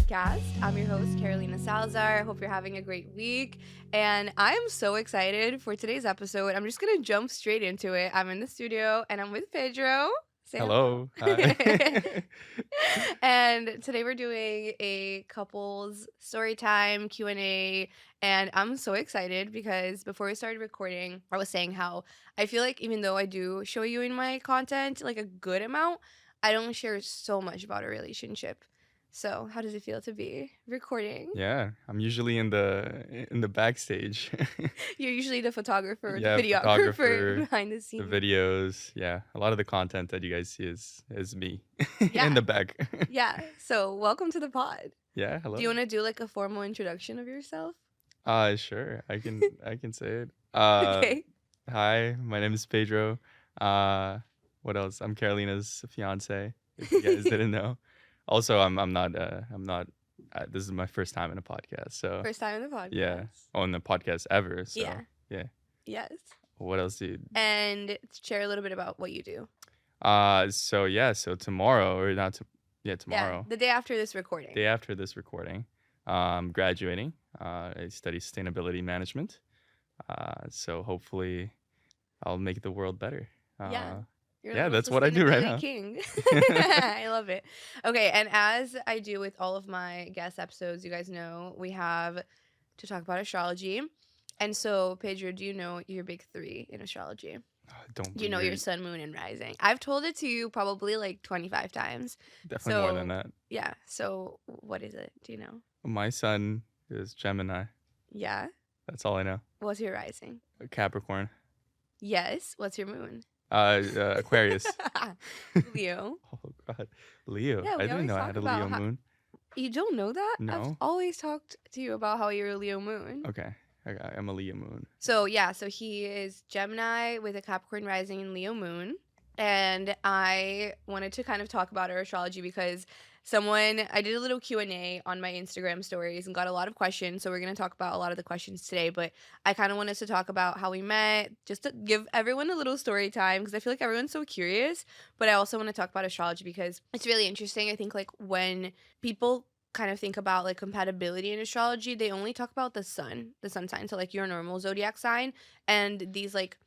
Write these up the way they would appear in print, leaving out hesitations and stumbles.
podcast. I'm your host, Carolina Salazar. I hope you're having a great week. And I'm so excited for today's episode. I'm just going to jump straight into it. I'm in the studio and I'm with Pedro. Say hello. Hello. Hi. And today we're doing a couples story time Q&A, and I'm so excited because before we started recording, I was saying how I feel like even though I do show you in my content like a good amount, I don't share so much about a relationship. So, how does it feel to be recording? Yeah, I'm usually in the backstage. You're usually the photographer, the Yeah, videographer photographer, behind the the scenes. videos. Yeah, a lot of the content that you guys see is me Yeah. in the back. Yeah. So, welcome to the pod. Yeah, Do you hello. want to do like a formal introduction of yourself? Sure. I can say it. Okay. Hi, my name is Pedro. Uh, what else? I'm Carolina's fiance. If you guys didn't know. Also, I'm not. This is my first time in a podcast, so First time in the yeah, podcast. on the podcast ever. Yeah. So yeah. Yes. What else do you? And share a little bit about what you do. So tomorrow or not? Yeah. Tomorrow, The day after this recording. day after this recording, graduating. I study sustainability management. So hopefully, I'll make the world better. Yeah. You're a Yeah, little that's what I do right sustainability now. king. I love it. Okay, and as I do with all of my guest episodes, you guys know we have to talk about astrology. And so, Pedro, do you know your big three in astrology? Don't Do you be know your weird. sun, moon, and rising? I've told it to you probably like 25 times. Definitely more than So, that. yeah. So, what is it? Do you know? My son is Gemini. Yeah. That's all I know. What's your rising? Capricorn. Yes. What's your moon? Aquarius. Leo. Oh God, Leo. Yeah, I we didn't always know I talk had a about Leo how moon. you don't know that? I've No. always talked to you about how you're a Leo moon. Okay. I'm a Leo moon. So yeah, so he is Gemini with a Capricorn rising and Leo moon. And I wanted to kind of talk about our astrology because I did a little Q&A on my Instagram stories and got a lot of questions. So we're going to talk about a lot of the questions today, but I kind of wanted to talk about how we met, just to give everyone a little story time because I feel like everyone's so curious. But I also want to talk about astrology because it's really interesting. I think like when people kind of think about like compatibility in astrology, they only talk about the sun sign, so like your normal zodiac sign, and these like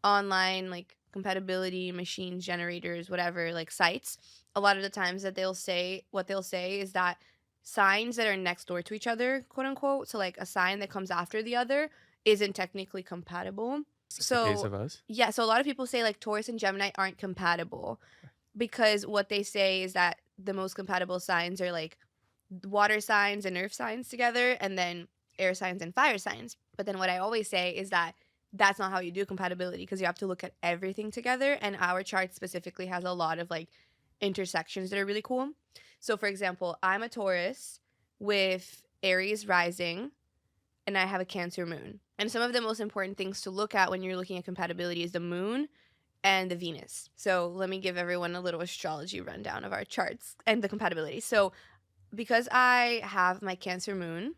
online like compatibility machines, generators, whatever, like sites, a lot of the times that they'll say is that signs that are next door to each other, quote unquote, so like a sign that comes after the other isn't technically compatible. Is this the case So of us? yeah, so a lot of people say like Taurus and Gemini aren't compatible because what they say is that the most compatible signs are like water signs and earth signs together, and then air signs and fire signs. But then what I always say is that that's not how you do compatibility because you have to look at everything together. And our chart specifically has a lot of like intersections that are really cool. So, for example, I'm a Taurus with Aries rising, and I have a Cancer moon. And some of the most important things to look at when you're looking at compatibility is the moon and the Venus. So, let me give everyone a little astrology rundown of our charts and the compatibility. So, because I have my Cancer moon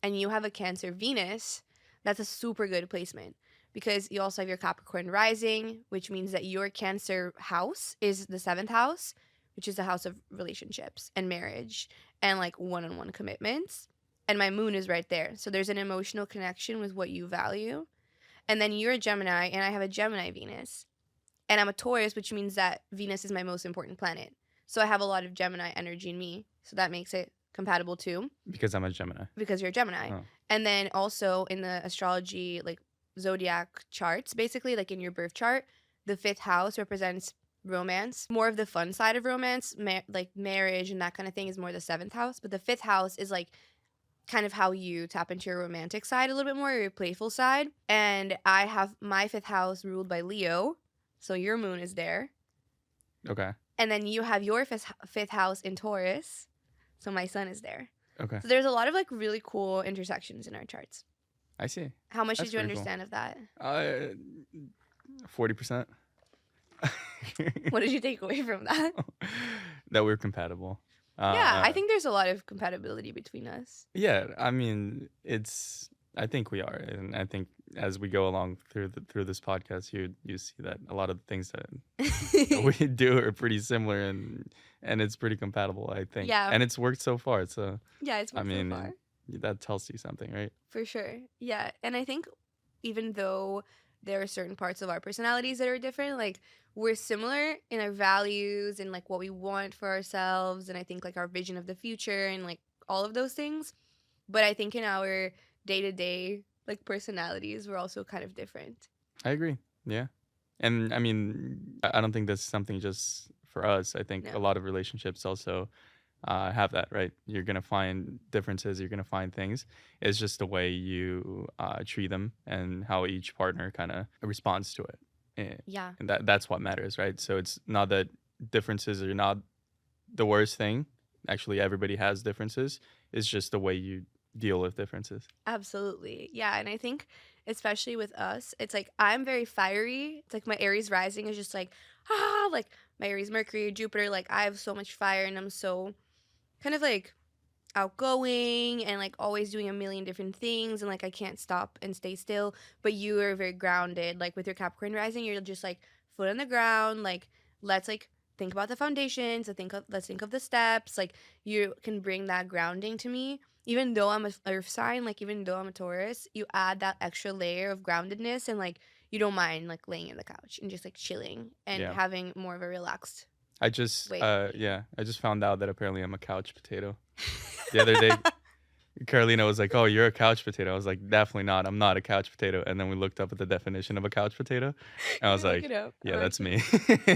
and you have a Cancer Venus, that's a super good placement because you also have your Capricorn rising, which means that your Cancer house is the seventh house, which is the house of relationships and marriage and like one on one commitments. And my moon is right there. So there's an emotional connection with what you value. And then you're a Gemini, and I have a Gemini Venus. And I'm a Taurus, which means that Venus is my most important planet. So I have a lot of Gemini energy in me. So that makes it compatible too Because I'm a Gemini. because you're a Gemini. Oh. And then also in the astrology, like zodiac charts, basically, like in your birth chart, the fifth house represents romance. More of the fun side of romance, like marriage and that kind of thing, is more the seventh house. But the fifth house is like kind of how you tap into your romantic side a little bit more, your playful side. And I have my fifth house ruled by Leo. So your moon is there. Okay. And then you have your fifth house in Taurus. So my sun is there. Okay. So there's a lot of like really cool intersections in our charts. I see. How much That's did you pretty cool. understand of that? 40%. What did you take away from that? That we're compatible. Yeah, I think there's a lot of compatibility between us. Yeah, I mean, I think we are, and I think as we go along through this podcast, you see that a lot of the things that we do are pretty similar, and and it's pretty compatible, I think, Yeah. and it's worked so far. So Yeah, it's I worked so mean, far. that tells you something, right? For sure. Yeah. And I think even though there are certain parts of our personalities that are different, like we're similar in our values and like what we want for ourselves and I think like our vision of the future and like all of those things. But I think in our day-to-day like personalities, we're also kind of different. I agree. Yeah. And I mean, I don't think that's something just for us. I think a No. lot of relationships also have that, right? You're going to find differences, you're going to find things. It's just the way you treat them and how each partner kind of responds to it. Yeah. And that's what matters, right? So it's not that differences are not the worst thing. Actually, everybody has differences. It's just the way you deal with differences. Absolutely. Yeah. And I think, especially with us, it's like I'm very fiery. It's like my Aries rising is just like my Aries Mercury, Jupiter. Like I have so much fire and I'm so kind of like outgoing and like always doing a million different things and like I can't stop and stay still. But you are very grounded. Like with your Capricorn rising, you're just like foot on the ground. Like let's like think about the foundations. Let's think of the steps. Like you can bring that grounding to me. Even though I'm a earth sign, like even though I'm a Taurus, you add that extra layer of groundedness and like you don't mind like laying in the couch and just like chilling and Yeah. having more of a relaxed I just way. I just found out that apparently I'm a couch potato. The other day, Carolina was like, "Oh, you're a couch potato." I was like, "Definitely not. I'm not a couch potato." And then we looked up at the definition of a couch potato, and I was You look like, it up. "Yeah, I'm that's actually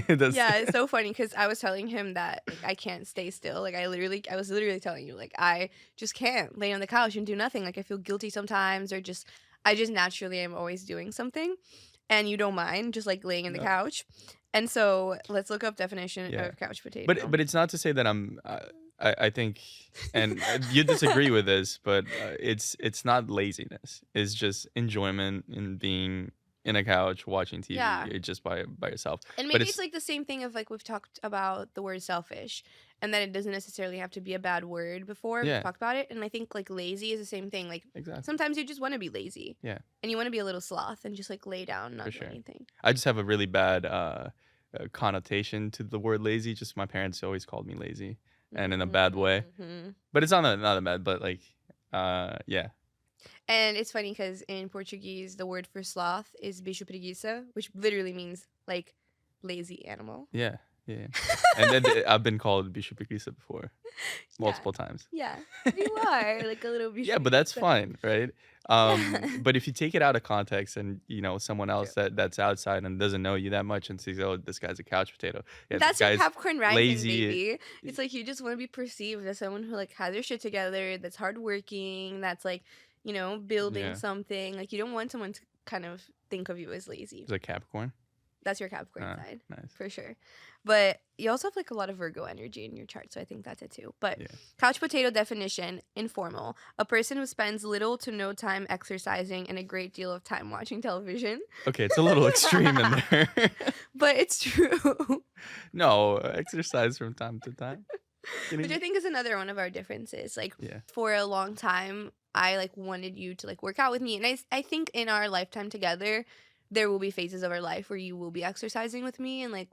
me." That's Yeah, it's so funny because I was telling him that like I can't stay still. Like I was literally telling you like I just can't lay on the couch and do nothing. Like I feel guilty sometimes, or just I just naturally am always doing something, and you don't mind just like laying in the no, couch. And so let's look up definition yeah. of couch But potato. but it's not to say that I'm. I think, and you disagree with this, but it's not laziness. It's just enjoyment in being in a couch watching Yeah. TV just by yourself. And But maybe it's it's like the same thing of like we've talked about the word selfish and that it doesn't necessarily have to be a bad word before we've yeah, talked about it. And I think like lazy is the same thing. Like exactly. sometimes you just want to be lazy Yeah, and you want to be a little sloth and just like lay down, and for not do sure. anything. I just have a really bad connotation to the word lazy. Just my parents always called me lazy, and in a bad way. Hmm. But it's not a bad. But like, yeah, And it's funny because in Portuguese, the word for sloth is bicho preguiça, which literally means like lazy animal. yeah, yeah. And then I've been called Bishop Ikisa before, Yeah. multiple times. Yeah. You are like a little Yeah, bicho but that's preguiça. fine, right? Yeah. But if you take it out of context and someone True. else that's outside and doesn't know you that much and sees, oh, this guy's a couch potato. Yeah, this That's your guy's Capricorn rising, lazy. baby. It's like you just want to be perceived as someone who like has their shit together, that's hardworking, that's like, building Yeah, something. Like you don't want someone to kind of think of you as lazy. he's a Capricorn. That's your Capricorn side, Nice. for sure. But you also have like a lot of Virgo energy in your chart, so I think that's it too. But Yeah. couch potato definition, informal. A person who spends little to no time exercising and a great deal of time watching television. Okay, it's a little extreme in there. But it's true. No, exercise from time to time. Which I think is another one of our differences. Like Yeah. for a long time, I like wanted you to like work out with me, and I think in our lifetime together, there will be phases of our life where you will be exercising with me and like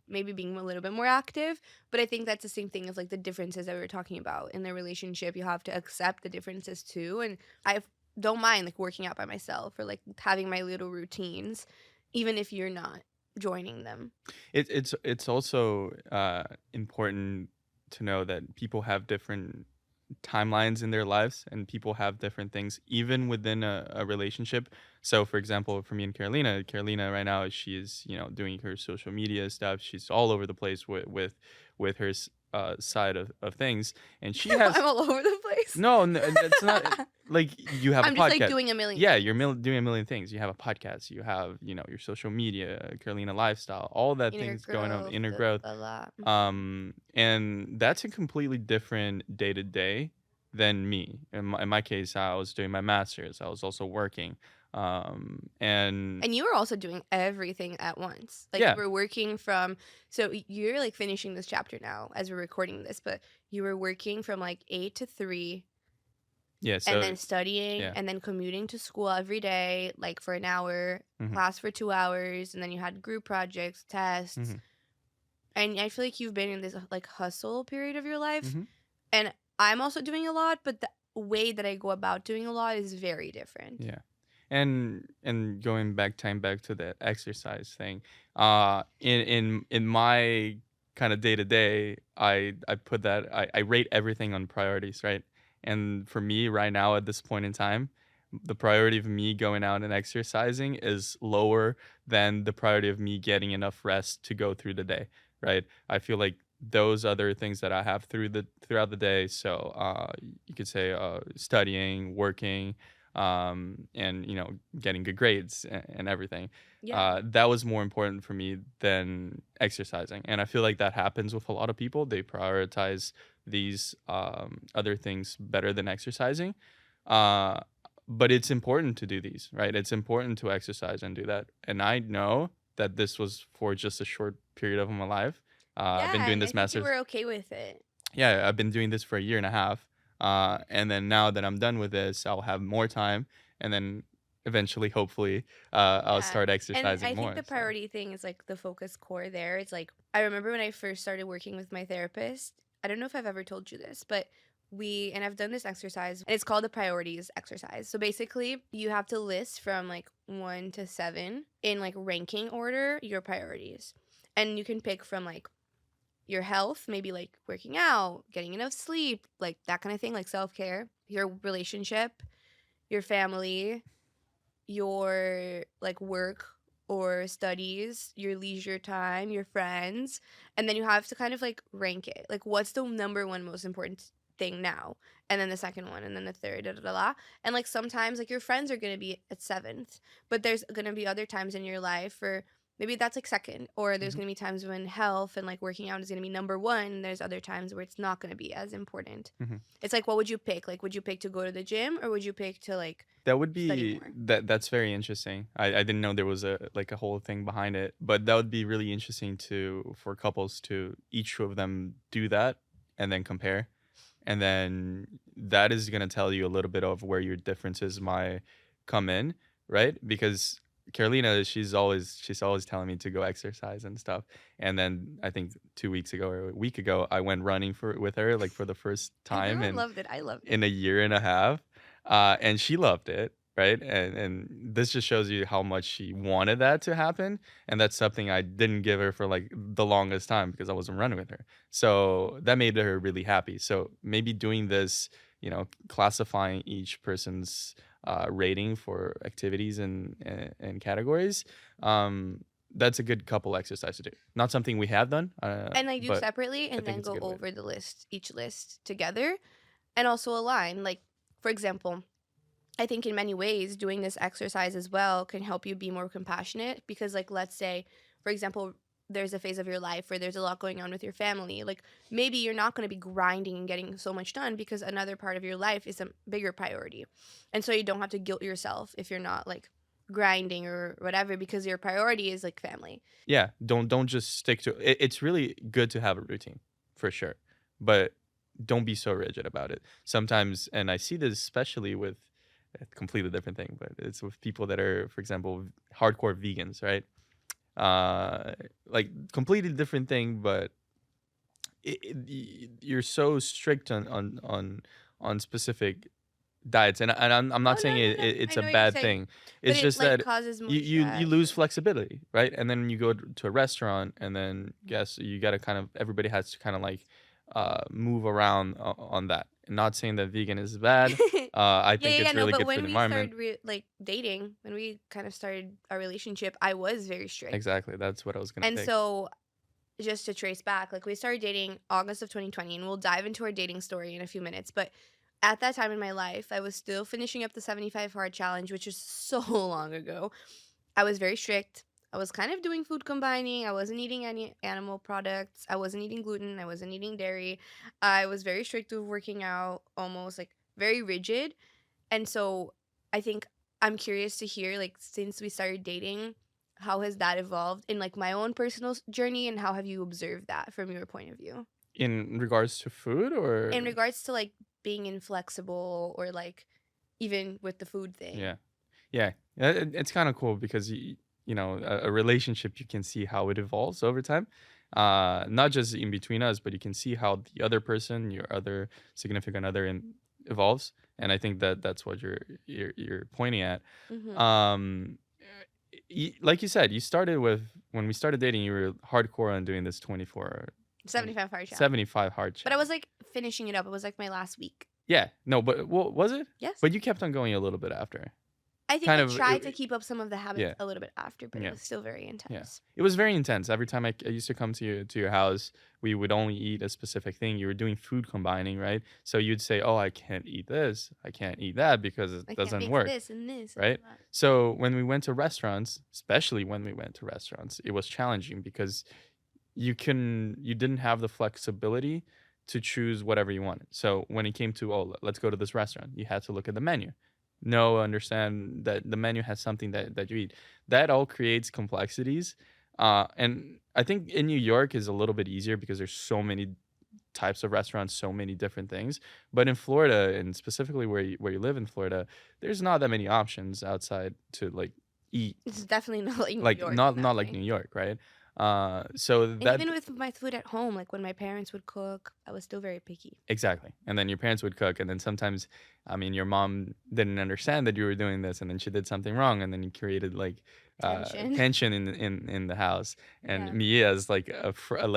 maybe being a little bit more active. But I think that's the same thing as like the differences that we were talking about in the relationship. You have to accept the differences too, and I don't mind like working out by myself or like having my little routines, even if you're not joining them. It's also important to know that people have different timelines in their lives and people have different things even within a relationship. So for example, for me and Carolina right now, she is doing her social media stuff. She's all over the place with her side of things, and she has I'm all over the place. no, that's not like you have a I'm just like podcast. doing a million. Yeah, you're doing a million things. You have a podcast. You have your social media, Carolina lifestyle, all that Inner things going on, growth, inner blah, growth. blah, blah. And that's a completely different day to day than me. In my case, I was doing my master's. I was also working. And And you were also doing everything at once. Like yeah, you were working from, so you're like finishing this chapter now as we're recording this, but you were working from like 8 to 3 yeah. and So then studying yeah, and then commuting to school every day, like for an hour, hmm class for 2 hours, and then you had group projects, tests. hmm And I feel like you've been in this like hustle period of your life, Hmm. and I'm also doing a lot, but the way that I go about doing a lot is very different. Yeah. And going back to the exercise thing, in my kind of day to day, I put that I rate everything on priorities, right? And for me right now at this point in time, the priority of me going out and exercising is lower than the priority of me getting enough rest to go through the day, right? I feel like those other things that I have throughout the day, so you could say studying, working, and getting good grades and everything. Yeah. That was more important for me than exercising, and I feel like that happens with a lot of people. They prioritize these other things better than exercising. Uh, but it's important to do these, right? It's important to exercise and do that. And I know that this was for just a short period of my life. I've been Yeah, doing and I this think you master's. were okay with it. Yeah, I've been doing this for a year and a half. And then now that I'm done with this, I'll have more time. And then eventually, hopefully, I'll Yeah. start And exercising I think more. the So, priority thing is like the focus core there. It's like I remember when I first started working with my therapist. I don't know if I've ever told you this, but and I've done this exercise and it's called the priorities exercise. So basically, you have to list from like 1 to 7 in like ranking order your priorities. And you can pick from like your health, maybe like working out, getting enough sleep, like that kind of thing, like self-care, your relationship, your family, your like work or studies, your leisure time, your friends, and then you have to kind of like rank it. Like what's the number one most important thing now? And then the second one and then the third, da, da, da, da. And like sometimes like your friends are going to be at 7th, but there's going to be other times in your life where maybe that's like second, or there's mhm. going to be times when health and like working out is going to be number 1. There's other times where it's not going to be as important. Mhm. It's like what would you pick? Like would you pick to go to the gym or would you pick to like That would study be more? that's very interesting. I didn't know there was a like a whole thing behind it, but that would be really interesting to for couples to each of them do that and then compare. And then that is going to tell you a little bit of where your differences might come in, right? Because Carolina, she's always telling me to go exercise and stuff. And then I think 2 weeks ago or a week ago, I went running for with her like for the first time Everyone loved it. I loved in it. a year and a half, and she loved it, right? And this just shows you how much she wanted that to happen, and that's something I didn't give her for like the longest time because I wasn't running with her. So that made her really happy. So maybe doing this, classifying each person's rating for activities and categories. That's a good couple exercise to do. Not something we have done, And like do but separately I and think then it's a go good way to over do the list, each list together and also align. Like, for example, I think in many ways doing this exercise as well can help you be more compassionate because, like, let's say, for example, there's a phase of your life where there's a lot going on with your family. Like, maybe you're not going to be grinding and getting so much done because another part of your life is a bigger priority. And so you don't have to guilt yourself if you're not like grinding or whatever because your priority is like family. Yeah, don't just stick to it. It's really good to have a routine for sure, but don't be so rigid about it. Sometimes, and I see this especially with a completely different thing, but it's with people that are, for example, hardcore vegans, right? Uh, like completely different thing, but you're so strict on specific diets, and I'm not Oh, no, saying no, no. I it's a know what you're bad saying. thing. But It's it just like that causes more you stress. lose flexibility, right? And then you go to a restaurant, and then guess you got to kind of everybody has to kind of like move around on that. Not saying that vegan is bad. I Yeah, think yeah, yeah, it's no, really but good for when the we environment. started like dating, when we kind of started our relationship, I was very strict. Exactly, that's what I was gonna And pick. so just to trace back, like we started dating August of 2020 and we'll dive into our dating story in a few minutes, but at that time in my life, I was still finishing up the 75 hard challenge, which is so long ago. I was very strict. I was kind of doing food combining. I wasn't eating any animal products. I wasn't eating gluten. I wasn't eating dairy. I was very strict with working out, almost like very rigid. And so I think I'm curious to hear, like, since we started dating, how has that evolved in like my own personal journey and how have you observed that from your point of view? In regards to food, In or regards to like being inflexible or like even with the food yeah. thing. Yeah, it's kind of cool because a relationship you can see how it evolves over time. not just in between us, but you can see how the other person, your other significant other, evolves. And I think that that's what you're pointing at. Mm-hmm. Um, like you said, you started with when we started dating, you were hardcore on doing this 24 75 hard challenge. 75 hard But I challenge. was like finishing it up. It was like my last week. Yeah, no, but was it? Yes. But you kept on going a little bit after. I think Kind I of, tried to keep up some of the habits yeah, a little bit after, but it yeah. was still very Yeah, intense. it was very intense. Every time I used to come to your house, we would only eat a specific thing. You were doing food combining, right? So you'd say, "Oh, I can't eat this. I can't eat that because it I can't doesn't mix work." this and this and Right? that. So when we went to restaurants, especially when we went to restaurants, it was challenging because you didn't have the flexibility to choose whatever you wanted. So when it came to, oh, let's go to this restaurant, you had to look at the menu. No, understand that the menu has something that you eat. That all creates complexities. And I think in New York is a little bit easier because there's so many types of restaurants, so many different things. But in Florida, and specifically where you live in Florida, there's not that many options outside to like eat. It's definitely not like New Like York in not that like way. New York, right? So And that even with my food at home, like when my parents would cook, I was still very picky. exactly. And then your parents would cook, and then sometimes, I mean, your mom didn't understand that you were doing this, and then she did something wrong, and then you created like Tension. tension in the house. And Yeah. me as like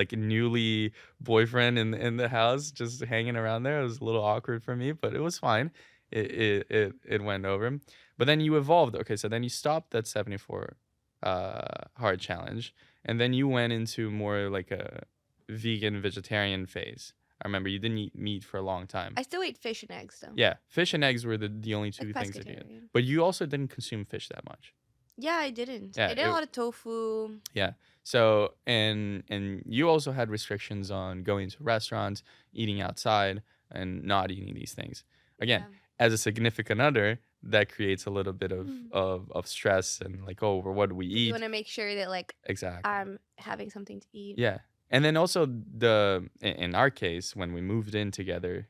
like a newly boyfriend in the house, just hanging around there, it was a little awkward for me, but it was fine. It went over. But then you evolved. Okay, so then you stopped that 74 hard challenge, and then you went into more like a vegan vegetarian phase. I remember you didn't eat meat for a long time. I still ate fish and eggs though. Yeah, fish and eggs were the only two Like things that you ate. pescatarian. But you also didn't consume fish that much. Yeah, I didn't. Yeah, I did a lot of tofu. yeah. So and you also had restrictions on going to restaurants, eating outside, and not eating these things. Again, Yeah. as a significant other, that creates a little bit Mm. of stress and like, oh, what do we You eat? want to make sure that like Exactly. I'm having something to eat. Yeah. And then also in our case, when we moved in together,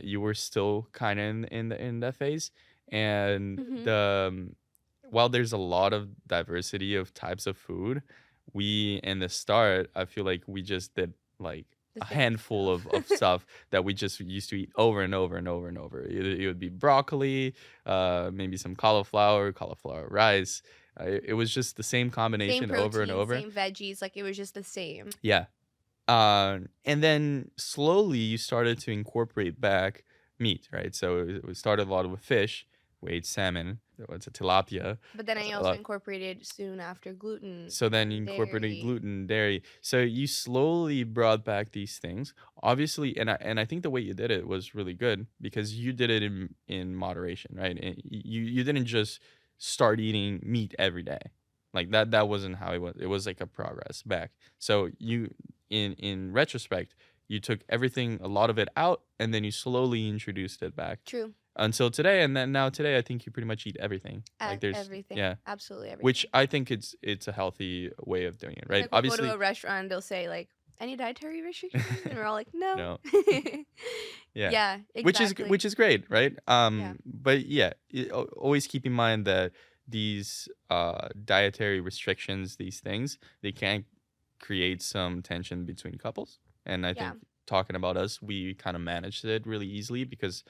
you were still kind of in that phase. And Mm-hmm. while there's a lot of diversity of types of food, we in the start, I feel like we just did like The a same handful of stuff. stuff that we just used to eat over and over and over and over. It would be broccoli, maybe some cauliflower rice. It was just the same Same combination over and protein, over. same veggies. Like it was just the same. Yeah. And then slowly you started to incorporate back meat, right? So we started a lot with fish. We ate salmon. It's a tilapia. But then I A also lot. incorporated soon after gluten, So then you incorporated dairy. gluten, dairy. So you slowly brought back these things. Obviously, and I think the way you did it was really good because you did it in moderation, right? And you didn't just start eating meat every day. Like that wasn't how it was. It was like a progress back. So you in retrospect, you took everything, a lot of it out, and then you slowly introduced it back True. until today. And then now today, I think you pretty much eat everything. Like there's Everything. yeah, Absolutely everything. which I think it's a healthy way of doing it, right? Like we'll go Obviously, to a restaurant, they'll say like, "Any dietary restrictions?" And we're all like, "No." no, yeah, Yeah, exactly. which is great, right? Yeah. But yeah, always keep in mind that these dietary restrictions, these things, they can create some tension between couples. And I Yeah. think talking about us, we kind of managed it really easily because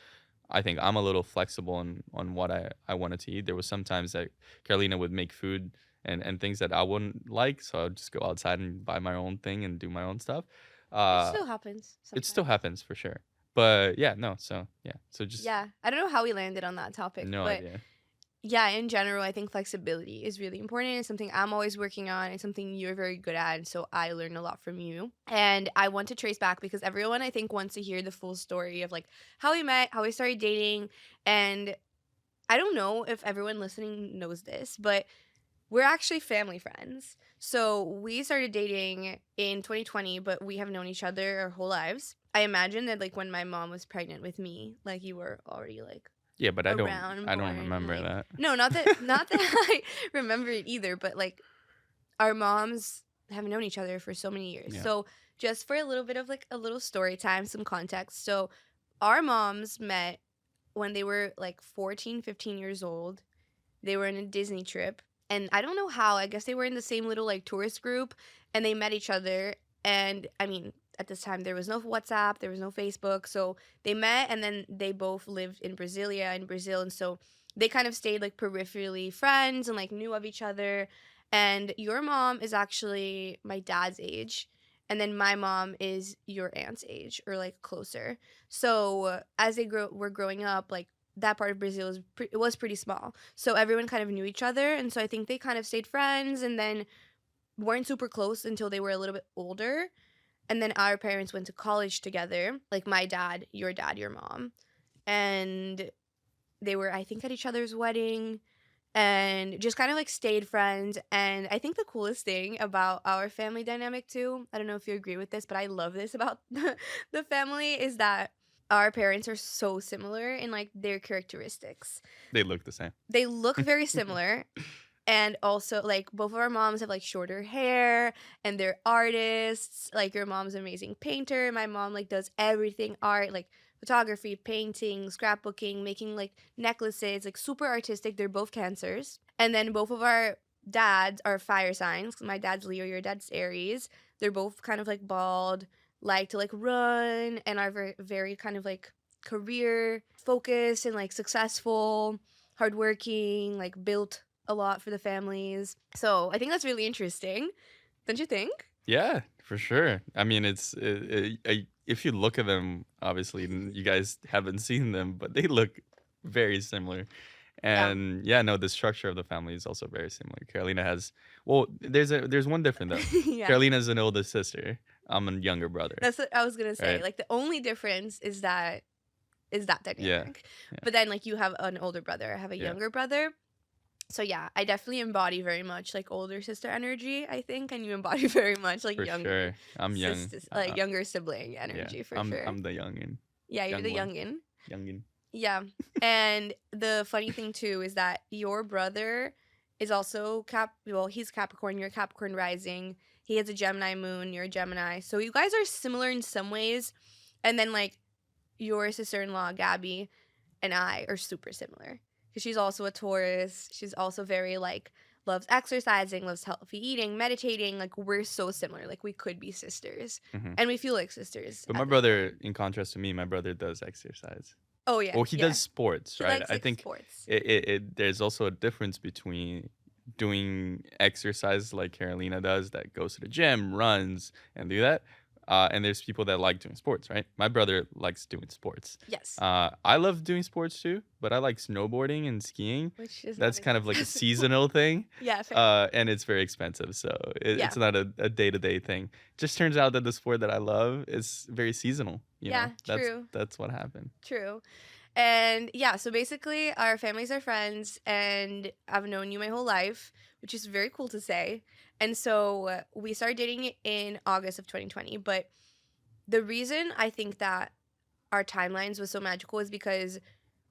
I think I'm a little flexible on what I wanted to eat. There was sometimes that Carolina would make food and things that I wouldn't like, so I'd just go outside and buy my own thing and do my own stuff. It Uh, still happens it still sometimes. happens for sure. But yeah, no, so yeah. So just Yeah. I don't know how we landed on that topic, no but idea. yeah, in general, I think flexibility is really important. It's something I'm always working on. It's something you're very good at. And so I learn a lot from you. And I want to trace back because everyone, I think, wants to hear the full story of like how we met, how we started dating. And I don't know if everyone listening knows this, but we're actually family friends. So we started dating in 2020, but we have known each other our whole lives. I imagine that like when my mom was pregnant with me, like you were already like Yeah, but around and I don't born and remember like that. no, not that I remember it either, but like our moms have known each other for so many years. Yeah. So just for a little bit of like a little story time, some context. So our moms met when they were like 14, 15 years old. They were in a Disney trip. And I don't know how. I guess they were in the same little like tourist group and they met each other And I mean, at this time, there was no WhatsApp, there was no Facebook. So they met, and then they both lived in Brasilia, in Brazil. And so they kind of stayed like peripherally friends and like knew of each other. And your mom is actually my dad's age. And then my mom is your aunt's age, or like closer. So as were growing up, like that part of Brazil it was pretty small. So everyone kind of knew each other. And so I think they kind of stayed friends, and then weren't super close until they were a little bit older. And then our parents went to college together, like my dad, your mom. And they were, I think, at each other's wedding, and just kind of like stayed friends. And I think the coolest thing about our family dynamic too, I don't know if you agree with this, but I love this about the family, is that our parents are so similar in like their characteristics. They look the same. They look very similar. And also, like, both of our moms have like shorter hair, and they're artists. Like, your mom's an amazing painter. My mom like does everything art, like photography, painting, scrapbooking, making like necklaces, like super artistic. They're both cancers. And then both of our dads are fire signs. My dad's Leo, your dad's Aries. They're both kind of like bald, like to like run, and are very, very kind of like career focused and like successful, hardworking, like built a lot for the families. So I think that's really interesting. Don't you think? Yeah, for sure. I mean, if you look at them, obviously you guys haven't seen them, but they look very similar. Yeah. And yeah, no, the structure of the family is also very similar. Carolina has, well, there's one different though. Yeah. Carolina's an older sister. I'm a younger brother. That's what I was gonna say. Right. Like, the only difference is that dynamic. Yeah. But then like you have an older brother. I have a Yeah. younger brother. So yeah, I definitely embody very much like older sister energy, I think, and you embody very much like For younger sure. I'm young. sisters, like younger sibling energy, Yeah. for sure. I'm the youngin. Yeah, you're young the one. youngin. Youngin. Yeah. And the funny thing too is that your brother is also he's Capricorn, you're Capricorn rising. He has a Gemini moon, you're a Gemini. So you guys are similar in some ways. And then like your sister-in-law, Gabby, and I are super similar. Because she's also a Taurus. She's also very like loves exercising, loves healthy eating, meditating. Like, we're so similar. Like, we could be sisters. Mhm. And we feel like sisters. But at my this brother, point. in contrast to me, my brother does exercise. Oh yeah. Well, he yeah. does sports, He right? likes I like think sports. there's also a difference between doing exercise like Carolina does, that goes to the gym, runs, and do that. And there's people that like doing sports, right? My brother likes doing sports. Yes. I love doing sports too, but I like snowboarding and skiing. Which is That's not kind of like a expensive. seasonal thing. Yeah. Fair. And it's very expensive, so Yeah. it's not a day-to-day thing. Just turns out that the sport that I love is very seasonal. You Yeah, know? true. That's what happened. True. And yeah, so basically our families are friends, and I've known you my whole life, which is very cool to say. And so we started dating in August of 2020. But the reason I think that our timelines was so magical is because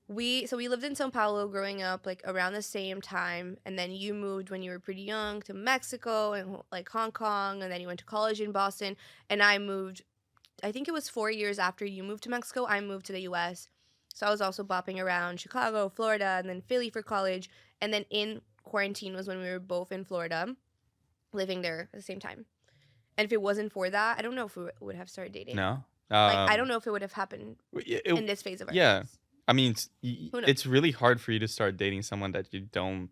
we lived in Sao Paulo growing up, like around the same time, and then you moved when you were pretty young to Mexico and like Hong Kong, and then you went to college in Boston, and I moved, I think it was 4 years after you moved to Mexico, I moved to the US. So I was also bopping around Chicago, Florida, and then Philly for college. And then in quarantine was when we were both in Florida, living there at the same time. And if it wasn't for that, I don't know if we would have started dating. No. Like, I don't know if it would have happened in this phase of our yeah. lives. I mean, Who knows? it's really hard for you to start dating someone that you don't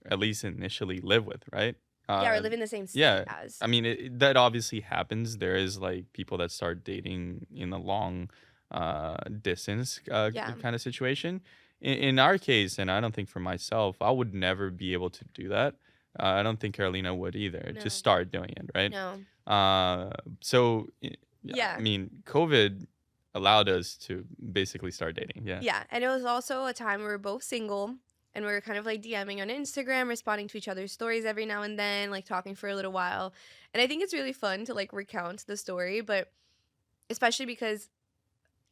at least initially live with, right? Yeah, or live in the same state yeah. as. I mean, that obviously happens. There is like people that start dating in a long distance Yeah. kind of situation. In our case, and I don't think for myself, I would never be able to do that. I don't think Carolina would either. No. To start doing it, right? No. So Yeah. I mean, COVID allowed us to basically start dating. Yeah. Yeah, and it was also a time we were both single, and we were kind of like DMing on Instagram, responding to each other's stories every now and then, like talking for a little while. And I think it's really fun to like recount the story, but especially because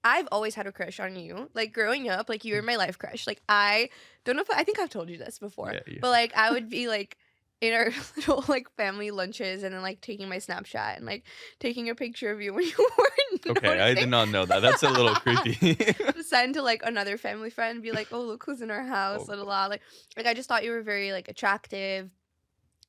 I've always had a crush on you. Like, growing up, like, you were my life crush. Like, I don't know if I think I've told you this before, Yeah, but like I would be like in our little like family lunches, and then like taking my Snapchat and like taking a picture of you when you weren't Okay, I noticing. did not know that. That's a little creepy. Send to like another family friend and be like, oh, look who's in our house, Oh, la la la. Like I just thought you were very like attractive.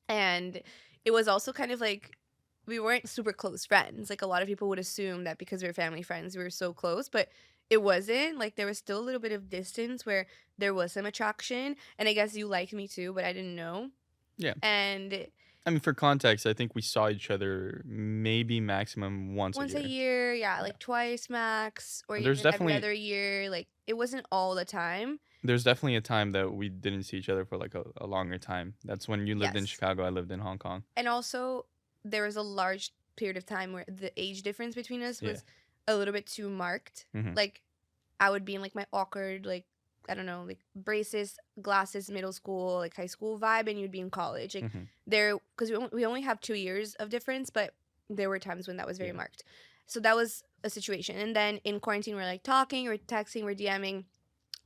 And it was also kind of like we weren't super close friends. Like a lot of people would assume that because we were family friends, we were so close, but it wasn't. Like there was still a little bit of distance where there was some attraction, and I guess you liked me too, but I didn't know. Yeah. And I mean, for context, I think we saw each other maybe maximum once a once a year. year, yeah, Yeah. like twice max, or There's even every definitely other year. Like it wasn't all the time. there's definitely a time that we didn't see each other for like a longer time. That's when you lived in Yes. Chicago, I lived in Hong Kong. And also, there was a large period of time where the age difference between us Yeah. was a little bit too marked. Hmm. Like, I would be in like my awkward, like, I don't know, like braces, glasses, middle school, like high school vibe, and you'd be in college. Like, Hmm. there, because we only have 2 years of difference, but there were times when that was very Yeah. marked. So that was a situation. And then in quarantine, we're like talking, we're texting, we're DMing.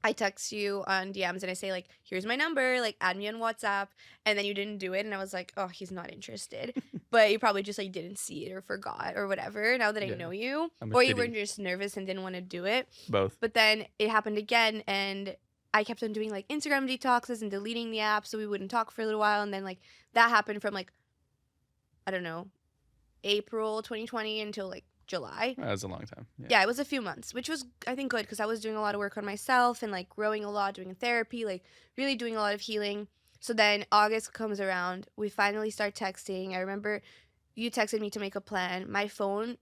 I text you on DMs and I say like, "Here's my number, like add me on WhatsApp," and then you didn't do it, and I was like, "Oh, he's not interested," but you probably just like didn't see it or forgot or whatever. Now that I Yeah. know you, I'm a or you were shitty just nervous and didn't want to do it, both. but then it happened again, and I kept on doing like Instagram detoxes and deleting the app so we wouldn't talk for a little while, and then like that happened from like I don't know April 2020 until like July. That was a long time. Yeah. Yeah, it was a few months, which was I think good because I was doing a lot of work on myself and like growing a lot, doing therapy, like really doing a lot of healing. So then August comes around, we finally start texting. I remember you texted me to make a plan. My phone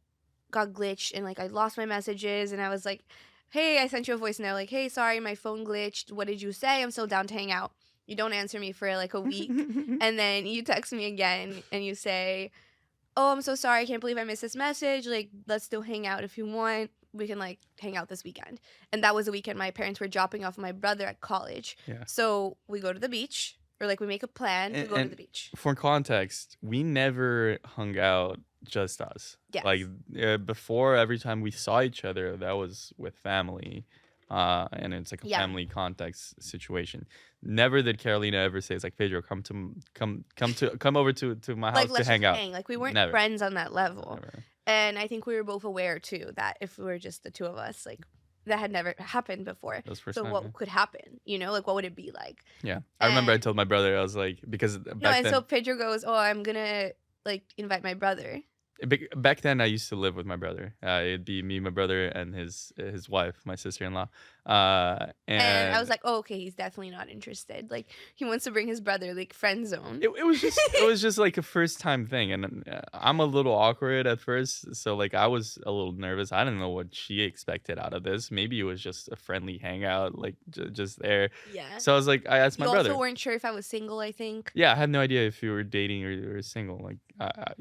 got glitched and like I lost my messages and I was like, "Hey, I sent you a voice note like, "Hey, sorry, my phone glitched. What did you say? I'm still down to hang out." You don't answer me for like a week. And then you text me again and you say, "Oh, I'm so sorry. I can't believe I missed this message. Like, let's still hang out if you want. We can like hang out this weekend." And that was the weekend my parents were dropping off my brother at college. Yeah. So we go to the beach, or like we make a plan to go to And the beach. for context, we never hung out just us. Yes. Like before, every time we saw each other, that was with family, and it's like a Yeah. family context situation. Never did Carolina ever say, "It's like Pedro, come over to my Like house to let's hang just out." hang. Like we weren't Never, friends on that level. never. And I think we were both aware too that if we were just the two of us, like that had never happened before. That was first So time. what Yeah. could happen? You know, like what would it be like? Yeah. I remember I And told my brother, I was like, because no, back and then, so Pedro goes, "Oh, I'm gonna like invite my brother." back then I used to live with my brother. It'd be me, my brother, and his wife, my sister-in-law. And I And was like, "Oh, okay, he's definitely not interested. Like, he wants to bring his brother, like, friend zone." it was just like a first time thing, and I'm a little awkward at first, so like I was a little nervous. I didn't know what she expected out of this. Maybe it was just a friendly hangout, like just there. Yeah. So I was like, I asked my You also brother. weren't sure if I was single, I think. Yeah, I had no idea if you were dating or single. Like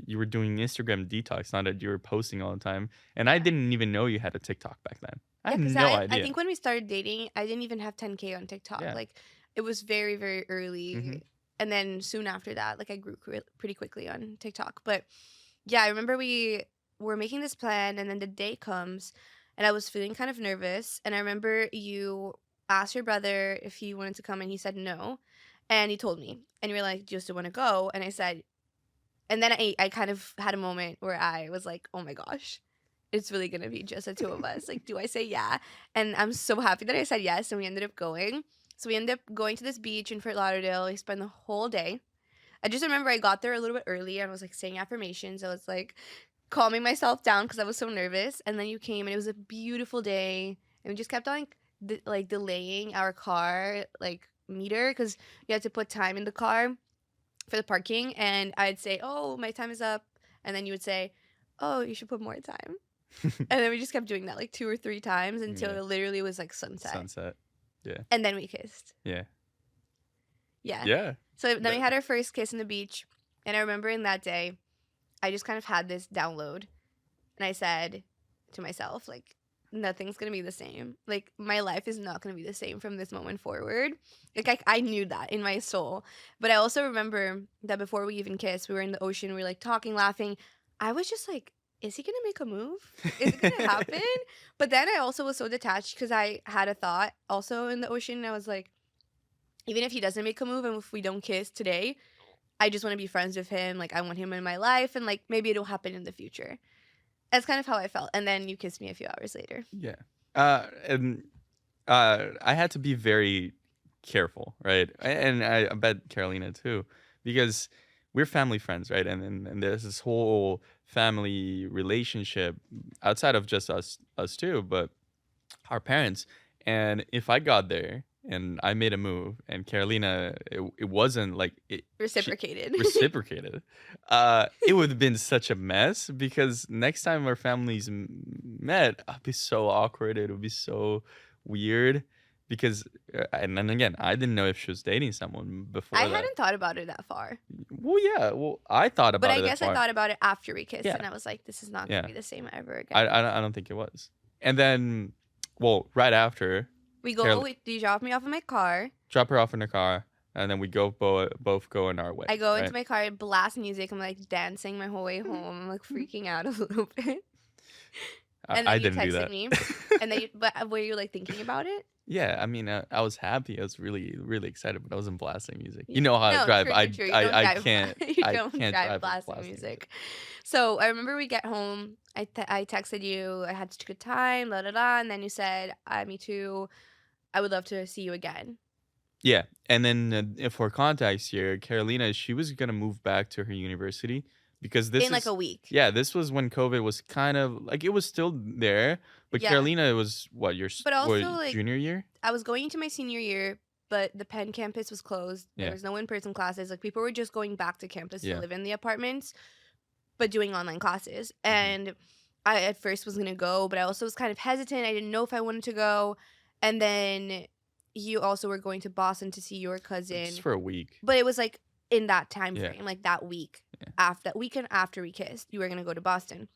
you were doing Instagram detox, not that you were posting all the time. And I Yeah. didn't even know you had a TikTok back then. I Yeah, had because no I idea. think when we started dating, I didn't even have 10K on TikTok. Yeah. Like, it was very, very early. Hmm. And then soon after that, like, I grew pretty quickly on TikTok. But yeah, I remember we were making this plan, and then the day comes, and I was feeling kind of nervous. And I remember you asked your brother if he wanted to come, and he said no. And he told me, and you were like, "Do you still want to go?" And I said, and then I kind of had a moment where I was like, "Oh my gosh, it's really gonna be just the two of us. Like, do I say yeah?" And I'm so happy that I said yes, and we ended up going. So we ended up going to this beach in Fort Lauderdale. We spent the whole day. I just remember I got there a little bit early and I was like saying affirmations. I was like calming myself down because I was so nervous. And then you came and it was a beautiful day. And we just kept on like delaying our car like meter because you had to put time in the car for the parking. And I'd say, "Oh, my time is up," and then you would say, "Oh, you should put more time." And then we just kept doing that like 2 or 3 times until Yeah. it literally was like sunset. Sunset. Yeah. And then we kissed. Yeah. Yeah. Yeah. So then we That- had our first kiss on the beach. And I remember in that day, I just kind of had this download. And I said to myself, like, nothing's going to be the same. Like, my life is not going to be the same from this moment forward. Like, I knew that in my soul. But I also remember that before we even kissed, we were in the ocean. We were like talking, laughing. I was just like, is he going to make a move? Is it going to happen? But then I also was so detached because I had a thought also in the ocean. I was like, even if he doesn't make a move and if we don't kiss today, I just want to be friends with him. Like, I want him in my life, and like maybe it'll happen in the future. That's kind of how I felt. And then you kissed me a few hours later. Yeah. And I had to be very careful, right? And I bet Carolina too, because we're family friends, right? And there's this whole family relationship outside of just us two, but our parents. And if I got there and I made a move and Carolina, it wasn't like she Reciprocated. reciprocated, it would have been such a mess because next time our families met, it'd be so awkward. It would be so weird because, and then again, I didn't know if she was dating someone I before that. hadn't thought about it that far. Well, yeah, well, I thought But about I it that guess I far. thought about it after we kissed, Yeah, and I was like, this is not going yeah. to be the same ever again. I don't think it was. And then, well, right after, We go, you drop me off in my car. drop her off in the car, and then we go both go in our way. I go right? into my car, blast music. I'm like dancing my whole way home. I'm like freaking out a little bit. And then I you didn't do texted that. me, and then but were you like thinking about it? Yeah, I mean, I was happy. I was really, really excited, but I wasn't blasting music. You know how to No, drive. true, true, true. You don't I drive, can't. you I don't can't drive drive with blasting blasting music. So I remember we get home. I texted you. I had such a good time. La da da. And then you said, "Me too. I would love to see you again." Yeah, and then for context here, Carolina, she was gonna move back to her university because this In like is a week. yeah, this was when COVID was kind of like it was still there, but Yeah. Carolina was what But also, what, like, junior year? I was going into my senior year, but the Penn campus was closed. There Yeah. was no in-person classes. Like people were just going back to campus Yeah. to live in the apartments, but doing online classes. Mhm. And I at first was gonna go, but I also was kind of hesitant. I didn't know if I wanted to go. And then you also were going to Boston to see your cousin. Just for a week. But it was like in that time Yeah. frame, like that week Yeah. after that weekend after we kissed, you were gonna go to Boston.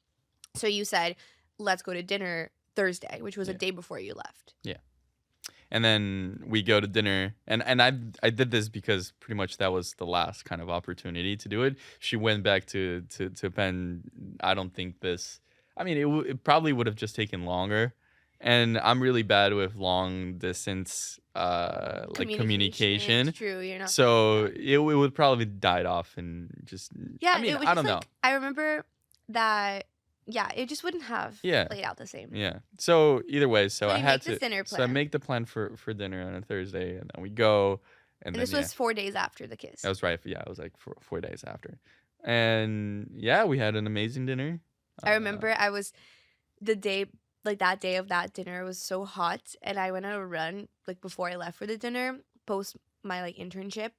So you said, let's go to dinner Thursday, which was a Yeah. day before you left. Yeah. And then we go to dinner, and I did this because pretty much that was the last kind of opportunity to do it. She went back to Penn. I don't think this. I mean, it probably would have just taken longer, and I'm really bad with long distance like communication. It's true. You're not. So it would probably died off and just. Yeah, I mean, it was I just don't know. like, I remember that. Yeah, it just wouldn't have Yeah. played out the same. Yeah. So either way, so So I you had make to. this dinner So I plan. make the plan for dinner on a Thursday, and then we go, And and then this was 4 days after the kiss. that was right. Yeah, it was like 4 days after, and yeah, we had an amazing dinner. I remember I was the day, like that day of that dinner was so hot, and I went on a run like before I left for the dinner, post my like internship.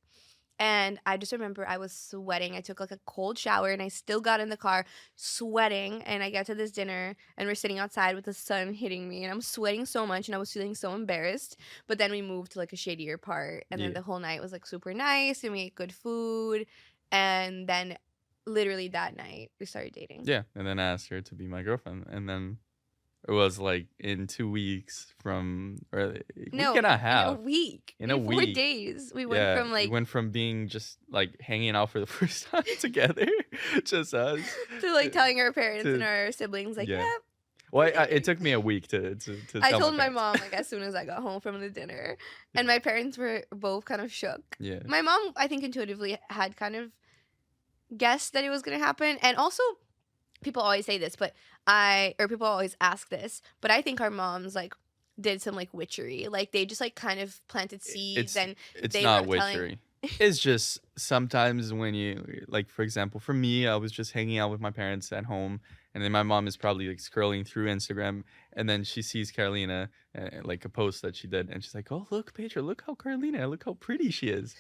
And I just remember I was sweating. I took like a cold shower and I still got in the car sweating. And I get to this dinner and we're sitting outside with the sun hitting me. And I'm sweating so much and I was feeling so embarrassed. But then we moved to like a shadier part. And then Yeah. the whole night was like super nice and we ate good food. And then literally that night we started dating. Yeah, and then I asked her to be my girlfriend, and then it was like in 2 weeks from or No, week and a in a half. week. In a 4 week. days. We Yeah, went from like we went from being just like hanging out for the first time together, just us, to like telling our parents to- and our siblings like, yeah. yeah. Well, we're it took me a week to I tell told my parents. mom like as soon as I got home from the dinner, and my parents were both kind of shook. Yeah. My mom, I think, intuitively had kind of guessed that it was gonna happen, and also people always say this, but people always ask this, but I think our moms like did some like witchery, like they just like kind of planted seeds, and It's they not were telling- witchery. It's just sometimes when you like, for example, for me, I was just hanging out with my parents at home, and then my mom is probably like scrolling through Instagram, and then she sees Carolina, like a post that she did, and she's like, "Oh, look, Pedro, look how Carolina, look how pretty she is."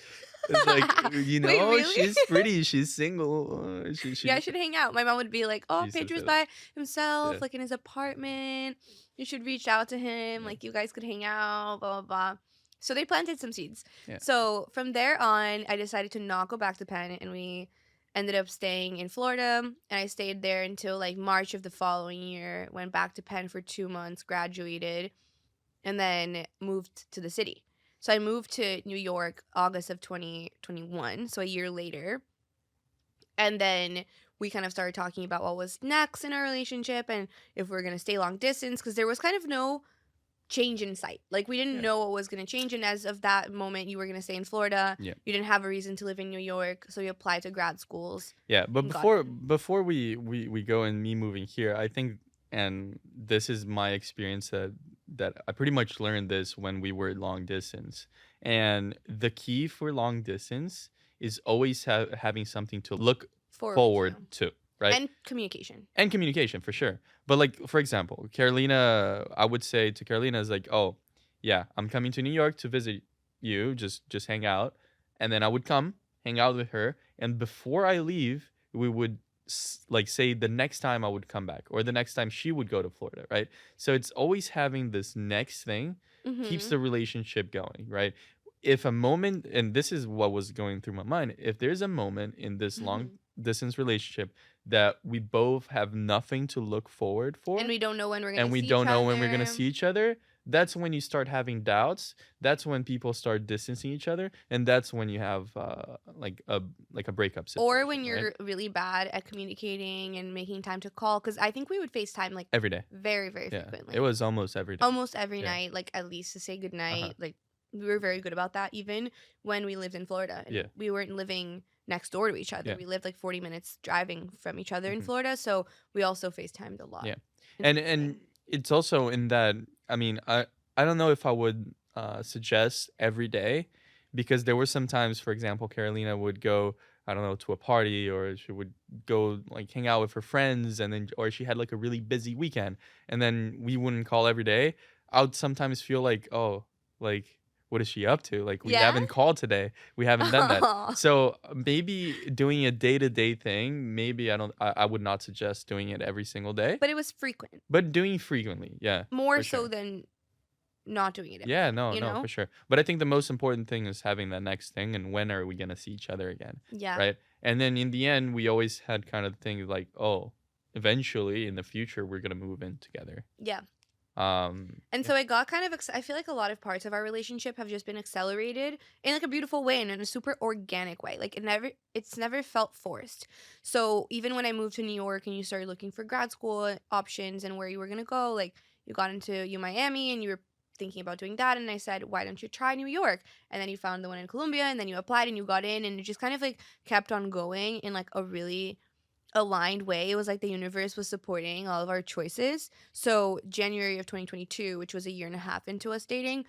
It's like, you know, Wait, really? she's pretty, she's single. She yeah, I should hang out. My mom would be like, "Oh, She says Pedro's that. by himself, Yeah. like in his apartment. You should reach out to him. Yeah. Like you guys could hang out, blah blah blah." So they planted some seeds. Yeah. So from there on, I decided to not go back to Penn, and we ended up staying in Florida. And I stayed there until like March of the following year. Went back to Penn for 2 months, graduated, and then moved to the city. So I moved to New York August of 2021, so a year later. And then we kind of started talking about what was next in our relationship and if we were going to stay long distance, because there was kind of no change in sight. Like we didn't Yeah. know what was going to change, and as of that moment you were going to stay in Florida. Yeah. You didn't have a reason to live in New York, so you applied to grad schools. Yeah, but Got before we go and me moving here, I think, and this is my experience that I pretty much learned this when we were long distance. And the key for long distance is always having something to look Forward forward to. to, right? And communication. And communication for sure. But like for example, Carolina, I would say to Carolina is like, oh yeah, I'm coming to New York to visit you, just hang out, and then I would come hang out with her, and before I leave, we would like say the next time I would come back or the next time she would go to Florida, right? So it's always having this next thing keeps Mm-hmm. the relationship going, right? If a moment, and this is what was going through my mind, if there's a moment in this long Mm-hmm. distance relationship that we both have nothing to look forward And for we don't know when we're and gonna we see each don't know when we're going to other. see each other, that's when you start having doubts. That's when people start distancing each other, and that's when you have like a breakup Or situation, when right? you're really bad at communicating and making time to call. Because I think we would FaceTime like Every day. very, very Yeah. It frequently. was almost every day. Almost every Yeah. night, like at least to say Uh-huh. goodnight. Like we were very good about that even when we lived in Florida. And Yeah. we weren't living next door to each other. Yeah. We lived like 40 minutes driving from each other in Mhm. Florida. So we also FaceTimed a lot Yeah. in the And beginning. it's also in that, I mean, I don't know if I would suggest every day, because there were some times, for example, Carolina would go, I don't know, to a party, or she would go like hang out with her friends, and then or she had like a really busy weekend, and then we wouldn't call every day. I would sometimes feel like, oh, like what is she up to? Like we Yeah? haven't called today. We haven't done that. So maybe doing a day-to-day thing, maybe I would not suggest doing it every single day, But it was frequent. but doing frequently, yeah, More for so sure. than not doing it every Yeah, day, no, you no, know? for sure. But I think the most important thing is having that next thing, and when are we gonna see each other again, Yeah. right? And then in the end, we always had kind of things like, oh, eventually in the future we're gonna move in together. Yeah. And Yeah, so I got kind of I feel like a lot of parts of our relationship have just been accelerated in like a beautiful way and in a super organic way. Like it's never felt forced. So even when I moved to New York and you started looking for grad school options and where you were going to go, like you got into U Miami and you were thinking about doing that, and I said, "Why don't you try New York?" And then you found the one in Columbia, and then you applied and you got in, and it just kind of like kept on going in like a really aligned way. It was like the universe was supporting all of our choices. So January of 2022, which was a year and a half into us dating,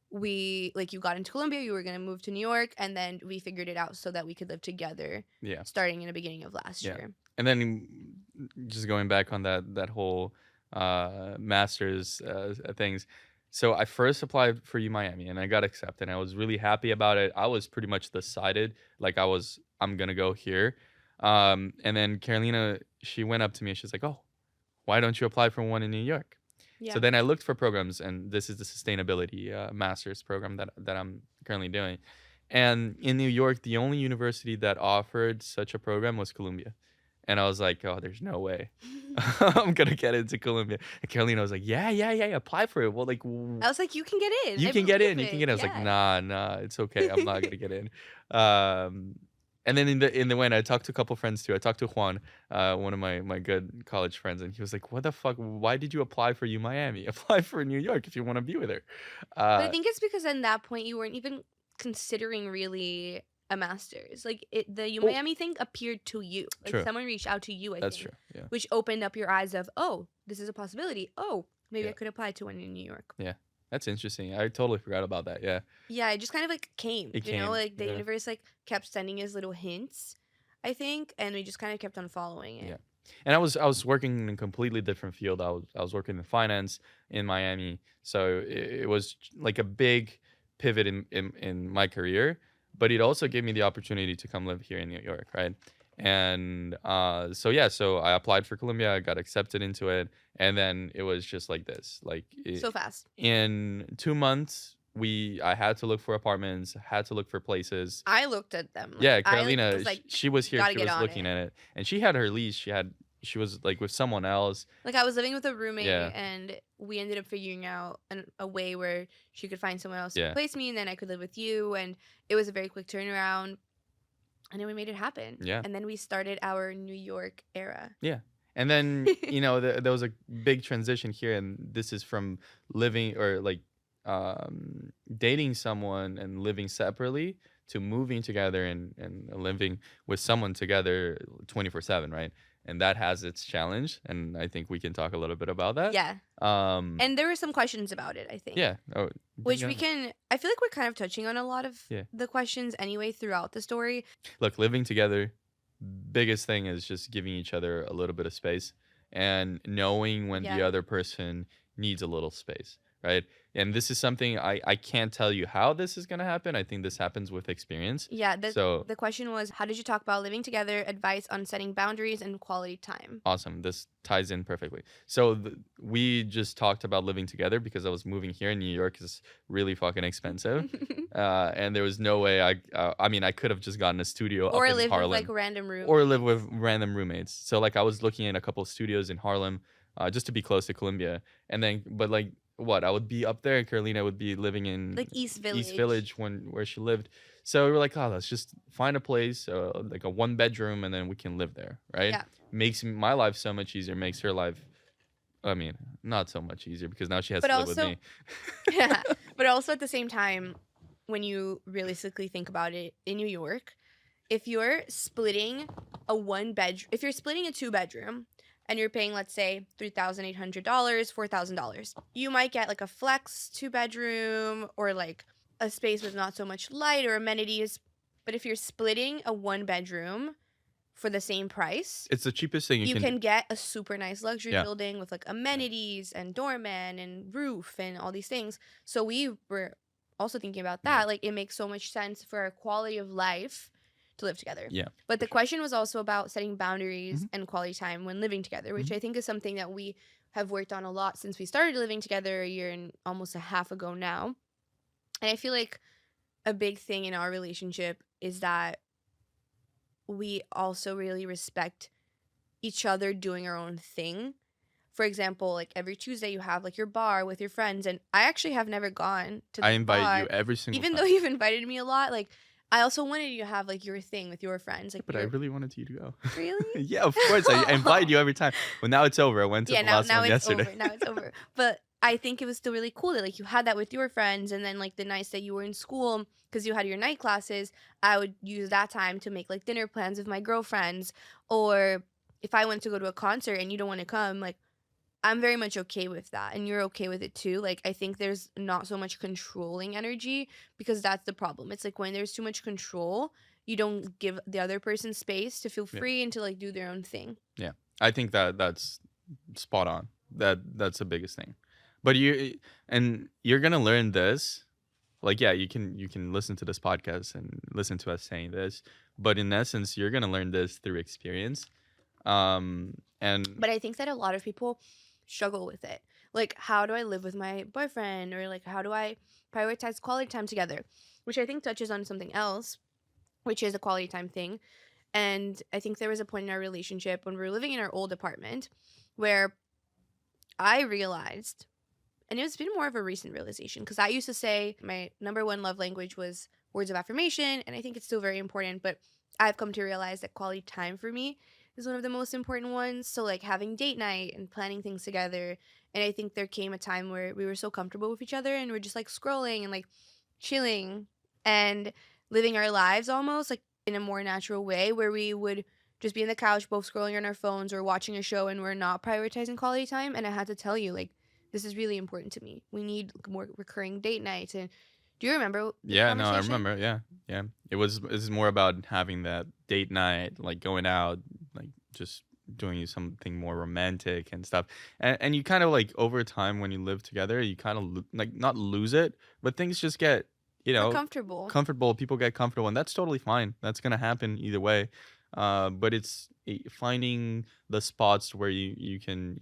we like you got into Colombia, you were gonna move to New York, and then we figured it out so that we could live together yeah, starting in the beginning of last yeah. year. And then just going back on that whole masters things. So I first applied for U Miami and I got accepted. And I was really happy about it. I was pretty much decided, like I'm gonna go here. And then Carolina, she went up to me and she's like, "Oh, why don't you apply for one in New York?" So Yeah. then I looked for programs, and this is the sustainability master's program that I'm currently doing. And in New York, the only university that offered such a program was Columbia. And I was like, oh, there's no way I'm gonna get into Columbia. And Carolina was like, yeah, yeah, yeah, apply for it. Well, like, I was like, you can get in. you I can get believe in, you can it. get in. I was like, Yeah. nah, nah, it's okay. I'm not gonna get in. Um, and then in the way, I talked to a couple friends too. I talked to Juan, one of my good college friends, and he was like, "What the fuck? Why did you apply for U Miami? Apply for New York if you want to be with her." But I Uh, think it's because at that point you weren't even considering really a master's. Like the U oh, Miami thing appeared to you. Like true. someone reached out to you, I That's true. think, Yeah, which opened up your eyes of, oh, this is a possibility. Oh, maybe I yeah, could apply to one in New York. yeah. That's interesting. I totally forgot about that. Yeah, Yeah, it just kind of like came, it you know, came. like the Yeah, universe like kept sending us little hints, I think, and we just kind of kept on following yeah. it. And I was working in a completely different field. I was working in finance in Miami, so it was like a big pivot in my career. But it also gave me the opportunity to come live here in New York, right? And so yeah, so I applied for Columbia, I got accepted into it, and then it was just like this. Like So fast. in 2 months, I had to look for apartments, had to look for places. I looked at them. Like Yeah, I like Carolina, was like, she was here. gotta She get was on looking it. at it, and she had her lease. She was like with someone else. Like I was living with a roommate, Yeah, and we ended up figuring out a way where she could find someone else to yeah, replace me, and then I could live with you. And it was a very quick turnaround, and then we made it happen. yeah, And then we started our New York era. yeah. And then there was a big transition here, and this is from living or like dating someone and living separately to moving together and living with someone together 24/7, right? and that has its challenge, and I think we can talk a little bit about that. Yeah. Um, And there were some questions about it, I think. yeah. Oh, bring Which it we up. can I feel like we're kind of touching on a lot of Yeah. the questions anyway throughout the story. Look, living together, biggest thing is just giving each other a little bit of space and knowing when the Yeah. other person needs a little space, right? And this is something I can't tell you how this is going to happen. I think this happens with experience. Yeah, So the question was, how did you talk about living together, advice on setting boundaries and quality time? awesome. This ties in perfectly. So we just talked about living together because I was moving here in New York is really fucking expensive. And there was no way I mean, I could have just gotten a studio up Or in live with like Harlem random or live roommates. with random roommates. So like I was looking at a couple of studios in Harlem, just to be close to Columbia. And then, but like what, I would be up there and Carolina would be living in Like East East Village. Village where she lived. So we were like, oh, let's just find a place, like a 1 bedroom, and then we can live there, right? Yeah. Makes my life so much easier. Makes her life, I mean, not so much easier because now she has But to live with also me. yeah, but also at the same time, when you realistically think about it, in New York, if you're splitting if you're splitting a 2 bedroom and you're paying, let's say, $3,800, $4,000, you might get like a flex 2 bedroom or like a space with not so much light or amenities. But if you're splitting a 1 bedroom for the same price, It's the cheapest thing you you can do. can get a super nice luxury Yeah. building with like amenities and doorman and roof and all these things. So we were also thinking about that. Yeah. Like, it makes so much sense for our quality of life to live together. Yeah. But for the sure. question was also about setting boundaries Mhm. and quality time when living together, which Mhm. I think is something that we have worked on a lot since we started living together a year and almost a half ago now. And I feel like a big thing in our relationship is that we also really respect each other doing our own thing. For example, like every Tuesday you have like your bar with your friends, and I actually have never gone to I this invite you bar, every single even though time. you've invited me a lot. Like, I also wanted you to have like your thing with your friends, like But I your really wanted you to go. really. Yeah, of course. I invite you every time. Well, now it's over. I went to Yeah, the now last now one it's yesterday. over. Now it's over. But I think it was still really cool that like you had that with your friends, and then like the nights that you were in school because you had your night classes, I would use that time to make like dinner plans with my girlfriends. Or if I went to go to a concert and you don't want to come, like I'm very much okay with that, and you're okay with it too. Like, I think there's not so much controlling energy because that's the problem. It's like when there's too much control, you don't give the other person space to feel Yeah. free and to like do their own thing. Yeah. I think that's spot on. That's the biggest thing. But you're gonna learn this. Like, yeah, you can listen to this podcast and listen to us saying this, but in essence, you're gonna learn this through experience. And But I think that a lot of people struggle with it. Like, how do I live with my boyfriend? Or like, how do I prioritize quality time together? Which I think touches on something else, which is a quality time thing. And I think there was a point in our relationship when we were living in our old apartment where I realized, and it's been more of a recent realization, because I used to say my number one love language was words of affirmation, and I think it's still very important, but I've come to realize that quality time for me is one of the most important ones. So, like having date night and planning things together. And I think there came a time where we were so comfortable with each other and we're just like scrolling and like chilling and living our lives almost like in a more natural way where we would just be in the couch, both scrolling on our phones or watching a show, and we're not prioritizing quality time. And I had to tell you, like, this is really important to me. We need more recurring date nights. And do you remember this yeah, no, I conversation? remember. Yeah, yeah. It's more about having that date night, like going out, like just doing something more romantic and stuff. And you kind of like over time when you live together, you kind of like not lose it, but things just get you We're know comfortable. comfortable. People get comfortable, and that's totally fine. That's gonna happen either way. But it's finding the spots where you can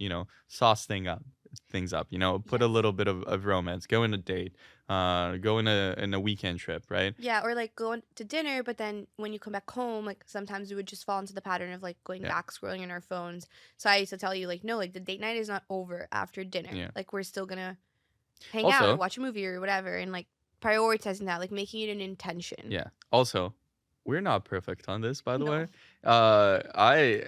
sauce things up. Put a Yes. little bit of romance. Go on a date. Go in a weekend trip, right? Yeah, or like going to dinner, but then when you come back home, like sometimes we would just fall into the pattern of like going Yeah, back scrolling on our phones. So I used to tell you, like, no, like the date night is not over after dinner. yeah. Like, we're still gonna hang out or Also, watch a movie or whatever, and like prioritizing that, like making it an intention. yeah. Also, we're not perfect on this, by the No. way.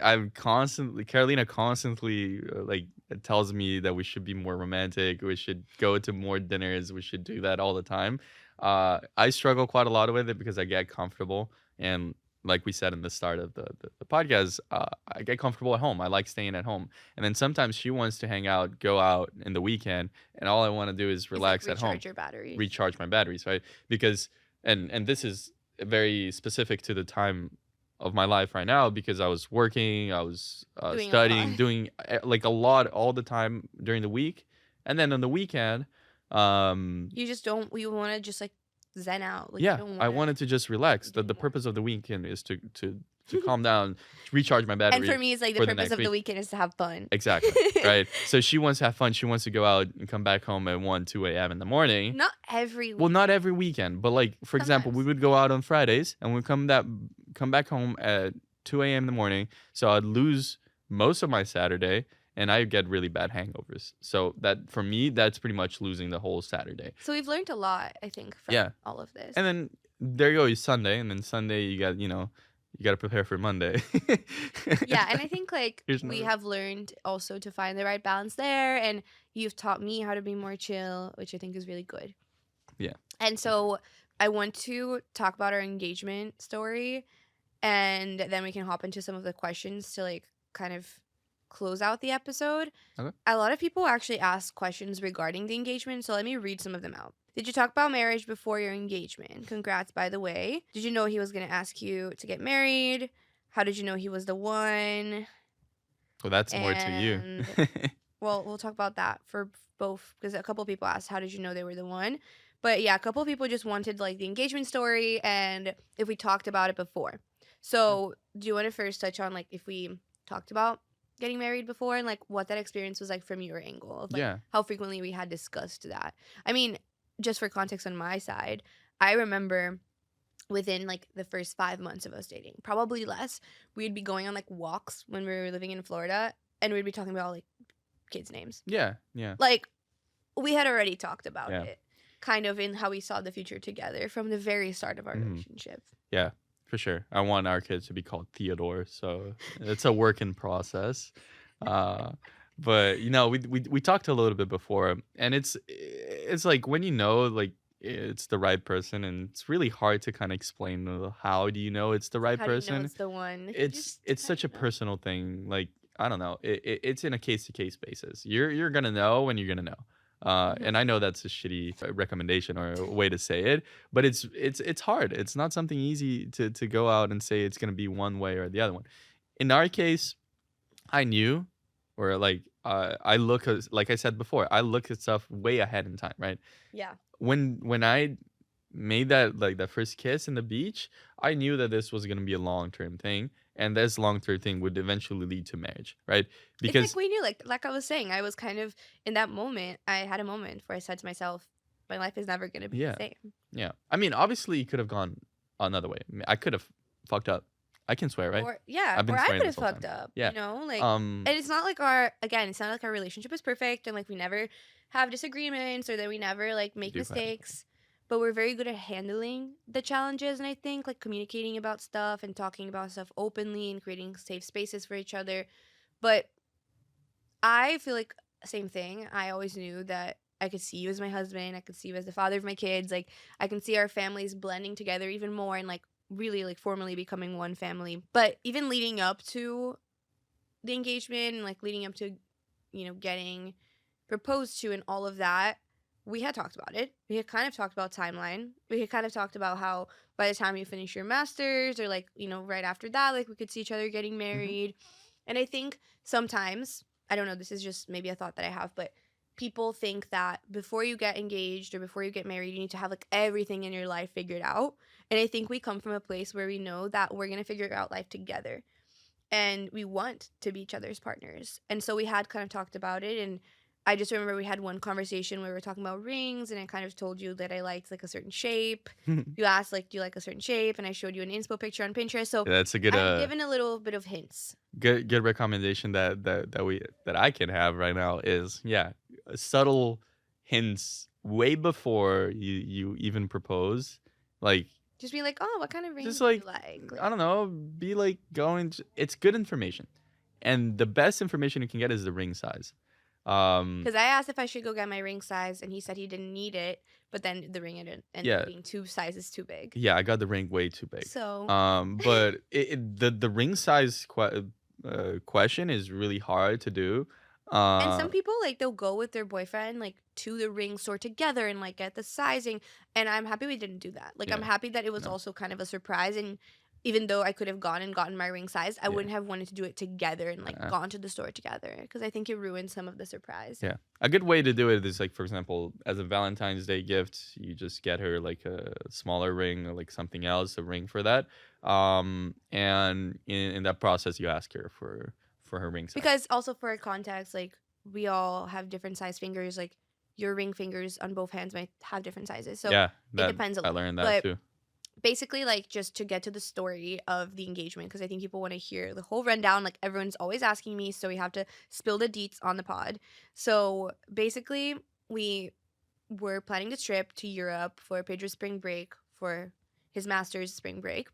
I'm constantly Carolina constantly like tells me that we should be more romantic. We should go to more dinners. We should do that all the time. I struggle quite a lot with it because I get comfortable, and like we said in the start of the podcast, I get comfortable at home. I like staying at home. And then sometimes she wants to hang out, go out in the weekend, and all I want to do is It's like relax at home, recharge your batteries. recharge my batteries, right? Because and this is very specific to the time of my life right now because I was working, I was Doing a studying, lot. doing like a lot all the time during the week, and then on the weekend, You just don't. You want to just like zen out. Like you yeah, don't I want to wanted to just relax. do The more. purpose of the weekend is to calm down, recharge my And for battery me, it's like the for the purpose next of the week. weekend is to have fun. Exactly. Right. So she wants to have fun. She wants to go out and come back home at 1, 2 a.m. in the morning. Not every Well, week. not every weekend, but like for example, we Sometimes. would go out on Fridays and we come back home at 2 a.m. in the morning. So I'd lose most of my Saturday and I get really bad hangovers. So that for me, that's pretty much losing the whole Saturday. So we've learned a lot, I think, from Yeah. all of this. And then there you go, is Sunday, and then Sunday you got you got to prepare for Monday. Yeah, and I think like Here's we another. have learned also to find the right balance there, and you've taught me how to be more chill, which I think is really good. Yeah. And so I want to talk about our engagement story, and then we can hop into some of the questions to like kind of close out the episode. Okay. A lot of people actually ask questions regarding the engagement, so let me read some of them out. Did you talk about marriage before your engagement? Congrats, by the way. Did you know he was going to ask you to get married? How did you know he was the one? Well, that's more to you. And well, we'll talk about that for both because a couple people asked, how did you know they were the one? But yeah, a couple people just wanted like the engagement story and if we talked about it before. So do you want to first touch on like if we talked about getting married before and like what that experience was like from your angle of like Yeah. how frequently we had discussed that? I mean, just for context on my side, I remember within like the first 5 months of us dating, probably less, we'd be going on like walks when we were living in Florida and we'd be talking about like kids' names. Yeah. Yeah. Like we had already talked about Yeah. it, kind of in how we saw the future together from the very start of our Mhm. relationship. Yeah. For sure. I want our kids to be called Theodore, so it's a work in process. But we talked a little bit before, and it's like when like it's the right person, and it's really hard to kind of explain how do you know it's the right How do you know person. it's the one? It's such a personal thing. Like I don't know. It's in a case to case basis. You're gonna know when you're gonna know. And I know that's a shitty recommendation or a way to say it, but it's hard. It's not something easy to go out and say it's gonna be one way or the other one. In our case, I knew, or like I look like I said before, I look at stuff way ahead in time, right? Yeah. When I made that first kiss in the beach, I knew that this was gonna be a long-term thing, and this long-term thing would eventually lead to marriage, right? It's Because like we knew, like I was saying, I was kind of in that moment. I had a moment where I said to myself, "My life is never gonna be yeah, the same." yeah. I mean, obviously, it could have gone another way. I could have fucked up. I can swear, right? Or yeah, I've been or I swearing could have this whole fucked time. up. Yeah. You know, like, Um. and it's not like it's not like our relationship is perfect, and like we never have disagreements or that we never like make do have- mistakes. But we're very good at handling the challenges, and I think like communicating about stuff and talking about stuff openly and creating safe spaces for each other. But I feel like same thing. I always knew that I could see you as my husband. I could see you as the father of my kids. Like I can see our families blending together even more and like really like formally becoming one family. But even leading up to the engagement and like leading up to, getting proposed to and all of that, we had talked about it. We had kind of talked about timeline. We had kind of talked about how by the time you finish your masters or like, right after that, like we could see each other getting married. And I think sometimes, I don't know, this is just maybe a thought that I have, but people think that before you get engaged or before you get married, you need to have like everything in your life figured out. And I think we come from a place where we know that we're going to figure out life together and we want to be each other's partners. And so we had kind of talked about it. And I just remember we had one conversation where we were talking about rings and I kind of told you that I liked like a certain shape. You asked like, do you like a certain shape? And I showed you an inspo picture on Pinterest. So That's a good I've given a little bit of hints. good recommendation that I can have right now is subtle hints way before you even propose, like Just be like, oh, what kind of ring just do you like like? I don't know, be like it's good information, and the best information you can get is the ring size. Because I asked if I should go get my ring size, and he said he didn't need it. but then the ring ended up Yeah, being 2 sizes too big. yeah, I got the ring way too big. So, But the ring size question is really hard to do. and Uh, some people like they'll go with their boyfriend like to the ring store together and like get the sizing. And I'm happy we didn't do that. Like I'm yeah, happy that it was no, also kind of a surprise. And even though I could have gone and gotten my ring size, I yeah. wouldn't have wanted to do it together and like Uh, gone to the store together because I think it ruined some of the surprise. Yeah. A good way to do it is like, for example, as a Valentine's Day gift, you just get her like a smaller ring or like something else, a ring for that. And in that process, you ask her for her ring size. Because also for context, like we all have different size fingers. Like your ring fingers on both hands might have different sizes. So Yeah, it that depends a I lot. learned that But too. basically, like just to get to the story of the engagement, because I think people want to hear the whole rundown. Like everyone's always asking me, so we have to spill the deets on the pod. So basically, we were planning this trip to Europe for Pedro's spring break for his master's spring break,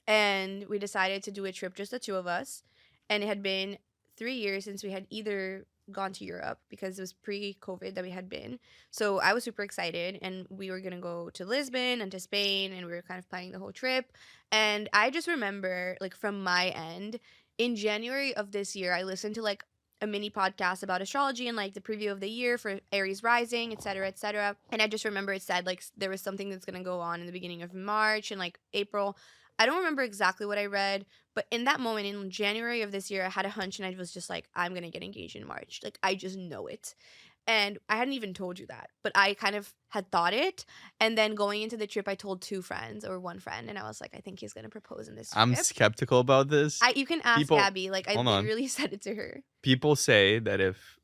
and we decided to do a trip just the two of us. And it had been 3 years since we had either gone to Europe because it was pre-COVID that we had been. So I was super excited, and we were gonna go to Lisbon and to Spain, and we were kind of planning the whole trip. And I just remember, like from my end, in January of this year, I listened to like a mini podcast about astrology and like the preview of the year for Aries rising, etc., etc. And I just remember it said like there was something that's gonna go on in the beginning of March and like April. I don't remember exactly what I read, but in that moment in January of this year, I had a hunch and I was just like, I'm gonna get engaged in March. Like I just know it. And I hadn't even told you that, but I kind of had thought it. And then going into the trip, I told 2 friends or 1 friend, and I was like, I think he's gonna propose in this I'm trip. skeptical about this. You can ask People, Abby. Like I hold on. literally said it to her. People say that if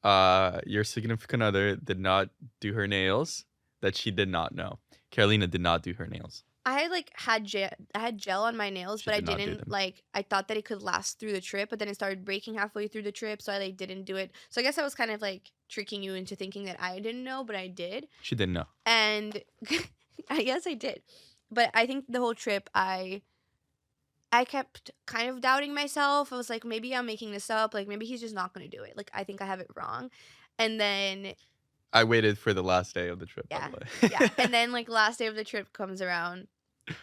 your significant other did not do her nails, that she did not know. Carolina did not do her nails. I like I had gel on my nails, She but I did not do didn't them. like I thought that it could last through the trip, but then it started breaking halfway through the trip, so I like didn't do it. So I guess I was kind of like tricking you into thinking that I didn't know, but I did. She didn't know. And I guess I did. But I think the whole trip I kept kind of doubting myself. I was like, maybe I'm making this up, like maybe he's just not going to do it. Like I think I have it wrong. And then I waited for the last day of the trip, by yeah. the way. Yeah. And then like last day of the trip comes around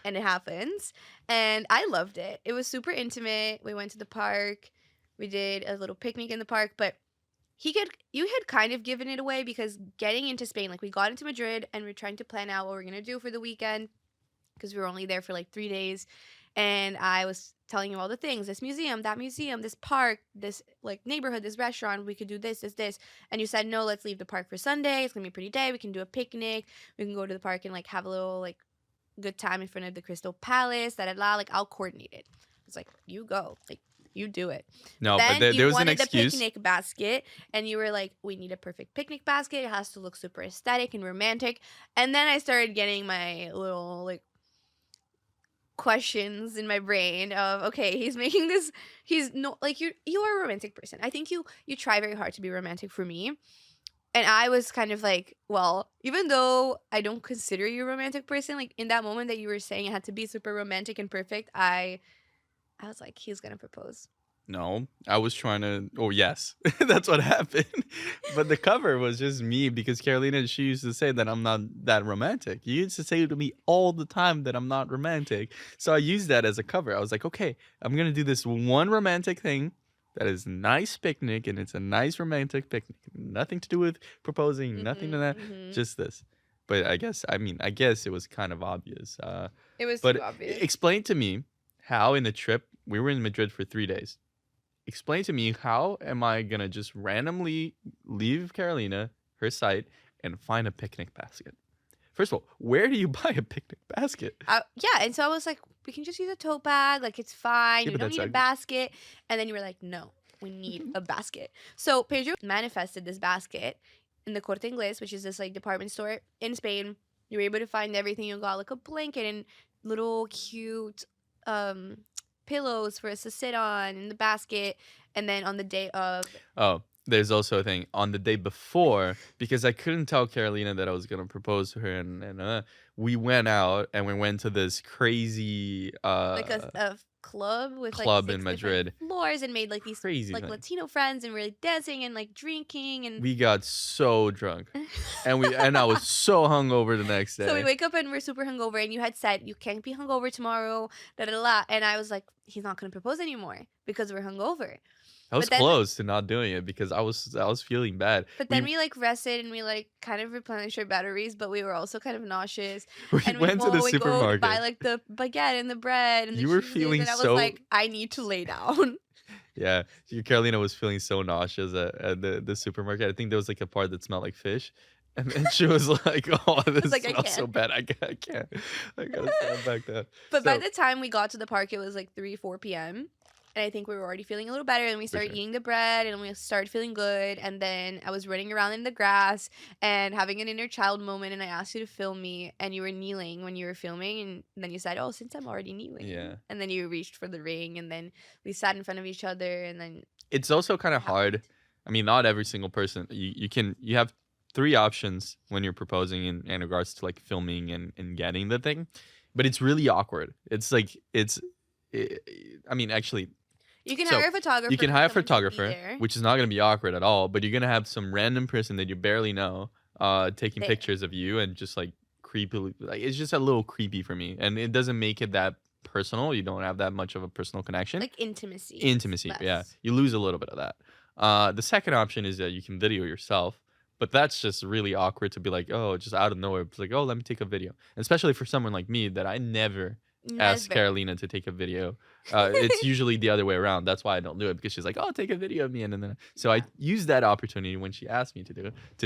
and it happens. And I loved it. It was super intimate. We went to the park. We did a little picnic in the park, but you had kind of given it away because getting into Spain, like we got into Madrid and we're trying to plan out what we're gonna do for the weekend because we were only there for like 3 days. And I was telling you all the things, this museum, that museum, this park, this like neighborhood, this restaurant, we could do this. And you said, no, let's leave the park for Sunday. It's gonna be a pretty day. We can do a picnic. We can go to the park and like have a little like good time in front of the Crystal Palace, like I'll coordinate it. It's like, you go. Like you do it. No, but Then there you was an wanted the excuse. picnic basket, and you were like, we need a perfect picnic basket. It has to look super aesthetic and romantic. And then I started getting my little like questions in my brain of okay, he's making this, he's no like you are a romantic person. I think you try very hard to be romantic for me. And I was kind of like, well, even though I don't consider you a romantic person, like in that moment that you were saying it had to be super romantic and perfect, I was like, he's gonna propose. No, I was trying to. Oh, yes, that's what happened. But the cover was just me because Carolina, she used to say that I'm not that romantic. You used to say to me all the time that I'm not romantic. So I used that as a cover. I was like, okay, I'm going to do this one romantic thing that is nice picnic and it's a nice romantic picnic. Nothing to do with proposing, nothing to that, Mm-hmm. just this. But I guess it was kind of obvious. It was too But obvious. explain to me how in the trip, we were in Madrid for 3 days. Explain to me how am I gonna just randomly leave Carolina, her site, and find a picnic basket? First of all, where do you buy a picnic basket? Yeah, and so I was like, we can just use a tote bag, like it's fine. Yeah, You but don't that's need a ugly. basket. And then you were like, no, we need a basket. So Pedro manifested this basket in the Corte Inglés, which is this like department store in Spain. You were able to find everything. You got like a blanket and little cute um pillows for us to sit on in the basket. And then on the day of Oh, there's also a thing on the day before, because I couldn't tell Carolina that I was gonna propose to her, and we went out and we went to this crazy Like a club with like club in 6 different Madrid. floors and made like these Crazy like thing. Latino friends and really dancing and like drinking and We got so drunk, and I was so hungover the next so we day. wake up and we're super hungover and you had said you can't be hungover tomorrow, da da da. And I was like, he's not gonna propose anymore because we're hungover. I was But then close to not doing it because I was feeling bad. but We then we like rested and we like kind of replenished our batteries, but we were also kind of nauseous. we And went to the we go to buy supermarket. like the baguette and the bread and the You were cheeses, feeling and I was so like, I need to lay down. yeah. Carolina was feeling so nauseous at the supermarket. I think there was like a part that smelled like fish. And then she was like, "Oh, I was this like, I smells so can't. bad. I can't. I gotta stand back down." But by So the time we got to the park, it was like 3, 4 p.m. And I think we were already feeling a little better. And we for started sure. eating the bread and we started feeling good. And then I was running around in the grass and having an inner child moment. And I asked you to film me. And you were kneeling when you were filming. And then you said, oh, since I'm already kneeling. Yeah. And then you reached for the ring. And then we sat in front of each other. And then It's also kind it of hard. happened. I mean, not every single person. You have three options when you're proposing in regards to like filming and getting the thing, but it's really awkward. It's like I I mean, actually, You can so hire a photographer. you can hire a Someone should be photographer, there. which is not going to be awkward at all, but you're going to have some random person that you barely know taking There. pictures of you and just like creepy. Like, it's just a little creepy for me, and it doesn't make it that personal. You don't have that much of a personal connection. Like intimacy. Intimacy, yeah, Less. you lose a little bit of that. The second option is that you can video yourself, but that's just really awkward to be like, oh, just out of nowhere, it's like, oh, let me take a video. And especially for someone like me that I never ask Never. Carolina to take a video. It's usually the other way around. That's why I don't do it, because she's like, oh, take a video of me, and then so I Yeah. use that opportunity when she asked me to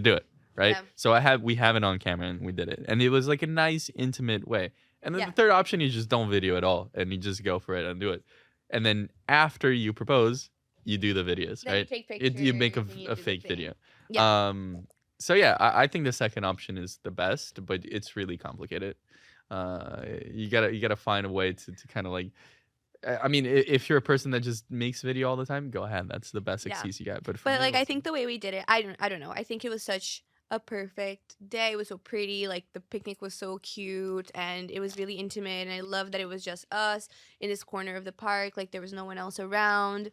do it, right? Yeah. So we have it on camera and we did it, and it was like a nice intimate way. And then Yeah. the third option, you just don't video at all, and you just go for it and do it. And then after you propose, you do the videos, Then you right? take You make pictures and you a do the fake thing. video. Yeah. So yeah, I think the second option is the best, but it's really complicated. You gotta find a way to kind of like. I mean, if you're a person that just makes video all the time, go ahead. That's the best Yeah. excuse you got. But for But me, like I it's think the way we did it, I don't know. I think it was such a perfect day. It was so pretty. Like the picnic was so cute and it was really intimate. And I love that it was just us in this corner of the park. Like there was no one else around.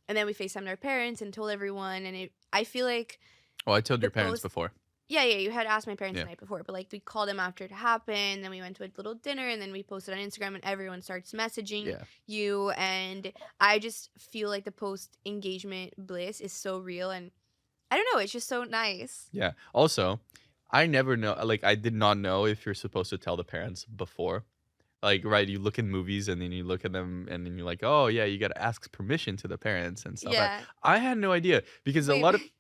And then we FaceTimed our parents and told everyone. And I feel like oh, I told the your parents post. before. Yeah, you had asked my parents Yeah, the night before, but like we called them after it happened. Then we went to a little dinner, and then we posted on Instagram, and everyone starts messaging yeah. you. And I just feel like the post engagement bliss is so real, and I don't know, it's just so nice. Yeah. Also, I never know. Like, I did not know if you're supposed to tell the parents before. Like, right? You look in movies and then you look at them and then you're like, oh yeah, you gotta ask permission to the parents and stuff. Yeah. I had no idea because Wait,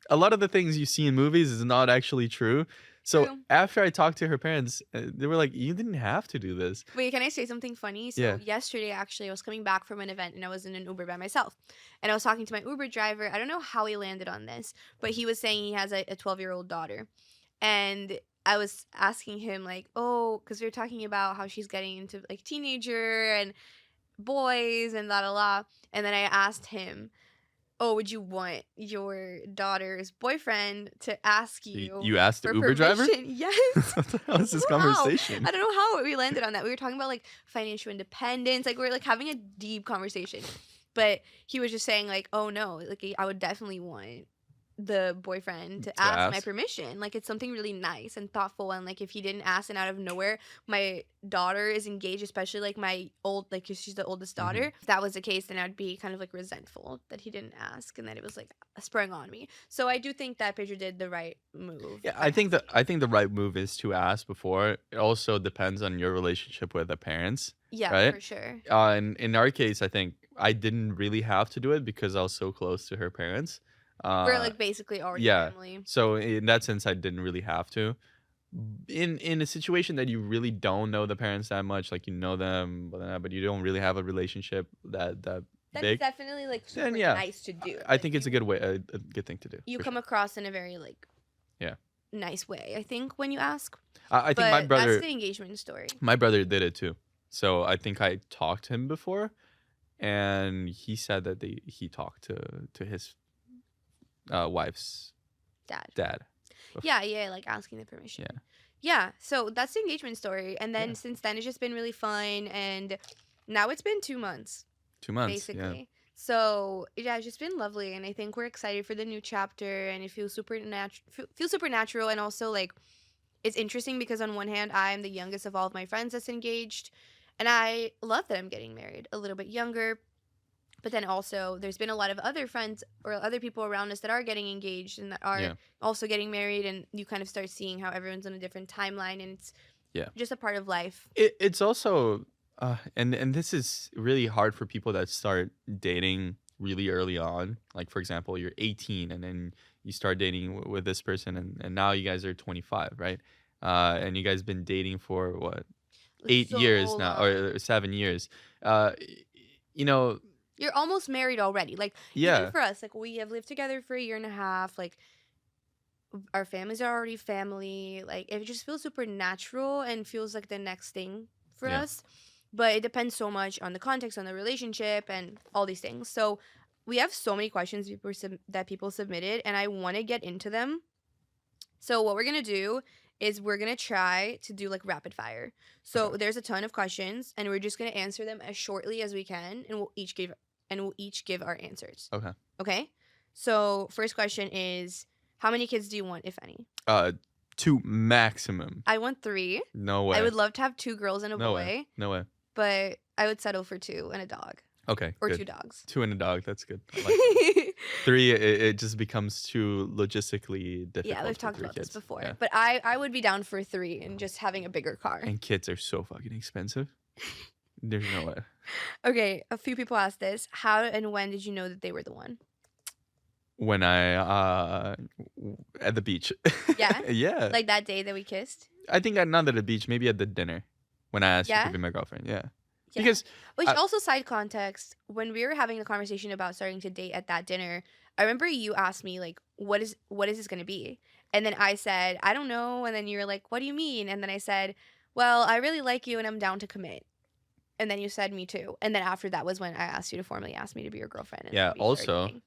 a lot of the things you see in movies is not actually true. So true. after I talked to her parents, they were like, you didn't have to do this. Wait, can I say something funny? So Yeah. yesterday, actually, I was coming back from an event and I was in an Uber by myself. And I was talking to my Uber driver. I don't know how he landed on this, but he was saying he has a 12-year-old daughter. And I was asking him, like, oh, because we were talking about how she's getting into like teenager and boys and la la la. And then I asked him, oh, would you want your daughter's boyfriend to ask you You asked the for Uber driver? permission? Yes. What the hell is this I don't know how. conversation? I don't know how we landed on that. We were talking about like financial independence. Like we were like having a deep conversation. But he was just saying like, oh no, like I would definitely want the boyfriend to ask my ask? permission. Like it's something really nice and thoughtful. And like if he didn't ask and out of nowhere, my daughter is engaged, especially like my old, like 'cause she's the oldest Mhm. daughter. If that was the case, then I'd be kind of like resentful that he didn't ask and that it was like sprung on me. So I do think that Pedro did the right move. Yeah, by I think the right move is to ask before. It also depends on your relationship with the parents, Yeah, right? for sure. In our case, I think I didn't really have to do it because I was so close to her parents. We're Uh, like basically already yeah. family. So in that sense, I didn't really have to. In a situation that you really don't know the parents that much, like you know them, but you don't really have a relationship that That's big, definitely like super then yeah, nice to do. I Like, think it's a good way, a good thing to do. you for come sure. across in a very like Yeah. nice way, I think, when you ask. I think But that's the engagement story. my brother did it too. So I think I talked to him before, and he said that he talked to his wife's Dad. dad. Yeah, like asking the permission. Yeah. Yeah, so that's the engagement story. And then Yeah. since then, it's just been really fun. And now it's been 2 months, 2 months. Yeah. basically. So yeah, it's just been lovely. And I think we're excited for the new chapter. And it feels feels supernatural. And also, like, it's interesting because on one hand, I'm the youngest of all of my friends that's engaged. And I love that I'm getting married a little bit younger. But then also, there's been a lot of other friends or other people around us that are getting engaged and that are Yeah. also getting married. And you kind of start seeing how everyone's on a different timeline. And it's Yeah. just a part of life. It's also and this is really hard for people that start dating really early on. Like for example, you're 18 and then you start dating with this person, and now you guys are 25, right? And you guys been dating for what, 8 years So now, long. or 7 years. Uh, you know, You're almost married already. Like, even yeah, for us, like, we have lived together for a year and a half. Like, our families are already family. Like, it just feels super natural and feels like the next thing for yeah, us. But it depends so much on the context, on the relationship, and all these things. So we have so many questions that people submitted, and I want to get into them. So what we're gonna do is we're gonna try to do like rapid fire. So okay, there's a ton of questions, and we're just gonna answer them as shortly as we can, and we'll each give our answers. okay. Okay. So first question is, how many kids do you want, if any? 2 maximum. I want 3. No I way. would love to have 2 girls and a No way. boy, No way. but I would settle for 2 and a dog, Okay, or good. 2 dogs. 2 and a dog. That's good. I like that. 3, it just becomes too logistically difficult. Yeah, we've for talked 3 about this kids. before, Yeah. but I would be down for 3 and just having a bigger car. And kids are so fucking expensive. There's no way. Okay, a few people asked this. How and when did you know that they were the one? When I at the beach. Yeah? Yeah. Like that day that we kissed? I think not at the beach, maybe at the dinner when I asked you Yeah? to be my girlfriend. Yeah. Yeah. Because Which I- also, side context, when we were having the conversation about starting to date at that dinner, I remember you asked me, like, what is this gonna be? And then I said, I don't know. And then you were like, what do you mean? And then I said, well, I really like you and I'm down to commit. And then you said, me too. And then after that was when I asked you to formally ask me to be your girlfriend. And Yeah, then we started also, dating.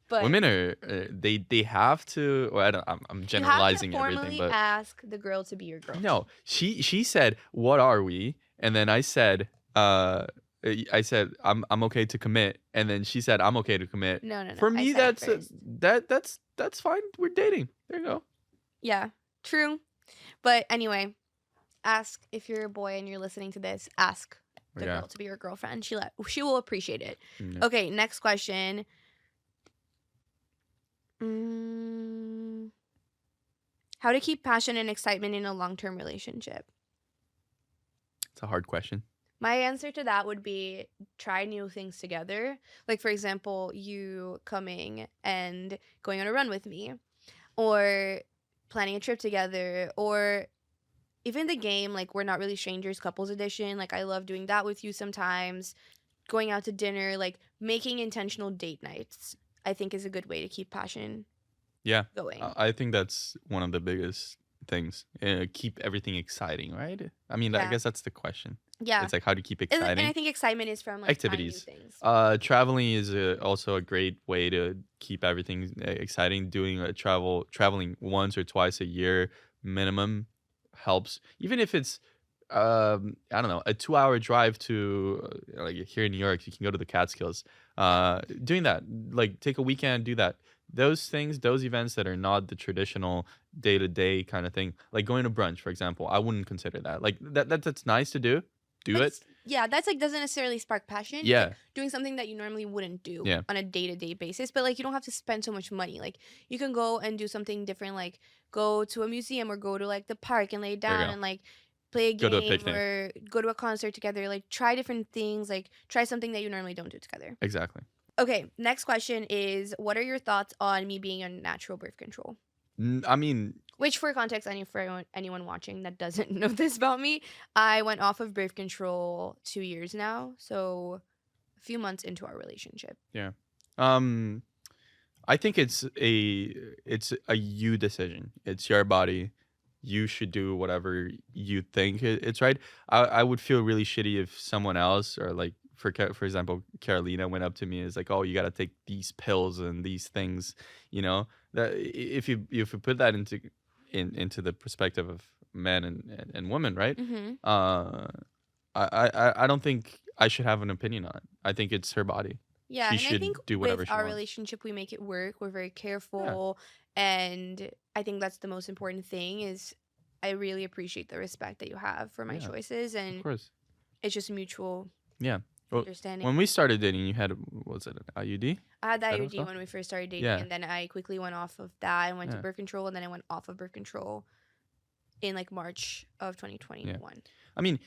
But women are they have to, or I'm generalizing you have to everything, formally but ask the girl to be your girlfriend. no, she said, "What are we?" And then I said, I'm okay to commit." And then she said, "I'm okay to commit." No. For I me, said it that's first. that's fine. We're dating. There you go. Yeah, true. But anyway, ask if you're a boy and you're listening to this. Ask the Yeah. girl to be your girlfriend. She will appreciate it. Yeah. Okay, next question. Mm, how to keep passion and excitement in a long-term relationship? It's a hard question. My answer to that would be try new things together. Like, for example, you coming and going on a run with me, or planning a trip together, or even the game, like, We're Not Really Strangers Couples Edition. Like, I love doing that with you sometimes. Going out to dinner, like, making intentional date nights, I think is a good way to keep passion Yeah. going. I think that's one of the biggest things. Keep everything exciting, right? I mean, I Yeah. guess that's the question. Yeah. It's like, how to keep And exciting. I think excitement is from, like, trying new Activities. things. Traveling is also a great way to keep everything exciting. Doing traveling once or twice a year minimum helps. Even if it's I don't know, a 2-hour drive to like here in New York, you can go to the Catskills. Doing that, like take a weekend, do that. Those things, those events that are not the traditional day to day kind of thing, like going to brunch, for example, I wouldn't consider that. Like that's nice to do. Do But it. yeah, that's like doesn't necessarily spark passion. It's, Yeah. like, doing something that you normally wouldn't do Yeah. on a day-to-day basis. But like you don't have to spend so much money. Like you can go and do something different, like go to a museum or go to like the park and lay There you down go. and like play a Go to a game picnic. or go to a concert together. Like try different things, like try something that you normally don't do together. Exactly. Okay, next question is, what are your thoughts on me being on natural birth control? I mean, Which, for context, for anyone watching that doesn't know this about me, I went off of birth control 2 years now, so a few months into our relationship. I think it's a you decision. It's your body. You should do whatever you think it's right. I would feel really shitty if someone else, or like for example, Carolina went up to me and is like, "Oh, you got to take these pills and these things," you know. That if you put that into the perspective of men and women, right? Mm-hmm. Uh, I don't think I should have an opinion on it. I think it's her body. Yeah, She and I think should do with whatever she our wants. relationship, we make it work. We're very Yeah, careful, and I think that's the most important thing. Is I really appreciate the respect that you have for my yeah, choices, of and course. it's just a mutual Yeah. Well, understanding. when we started dating, you had was it an IUD? I had the That IUD also? when we first started dating, Yeah, and then I quickly went off of that and went to yeah, birth control, and then I went off of birth control in like March of yeah. 2021. I mean,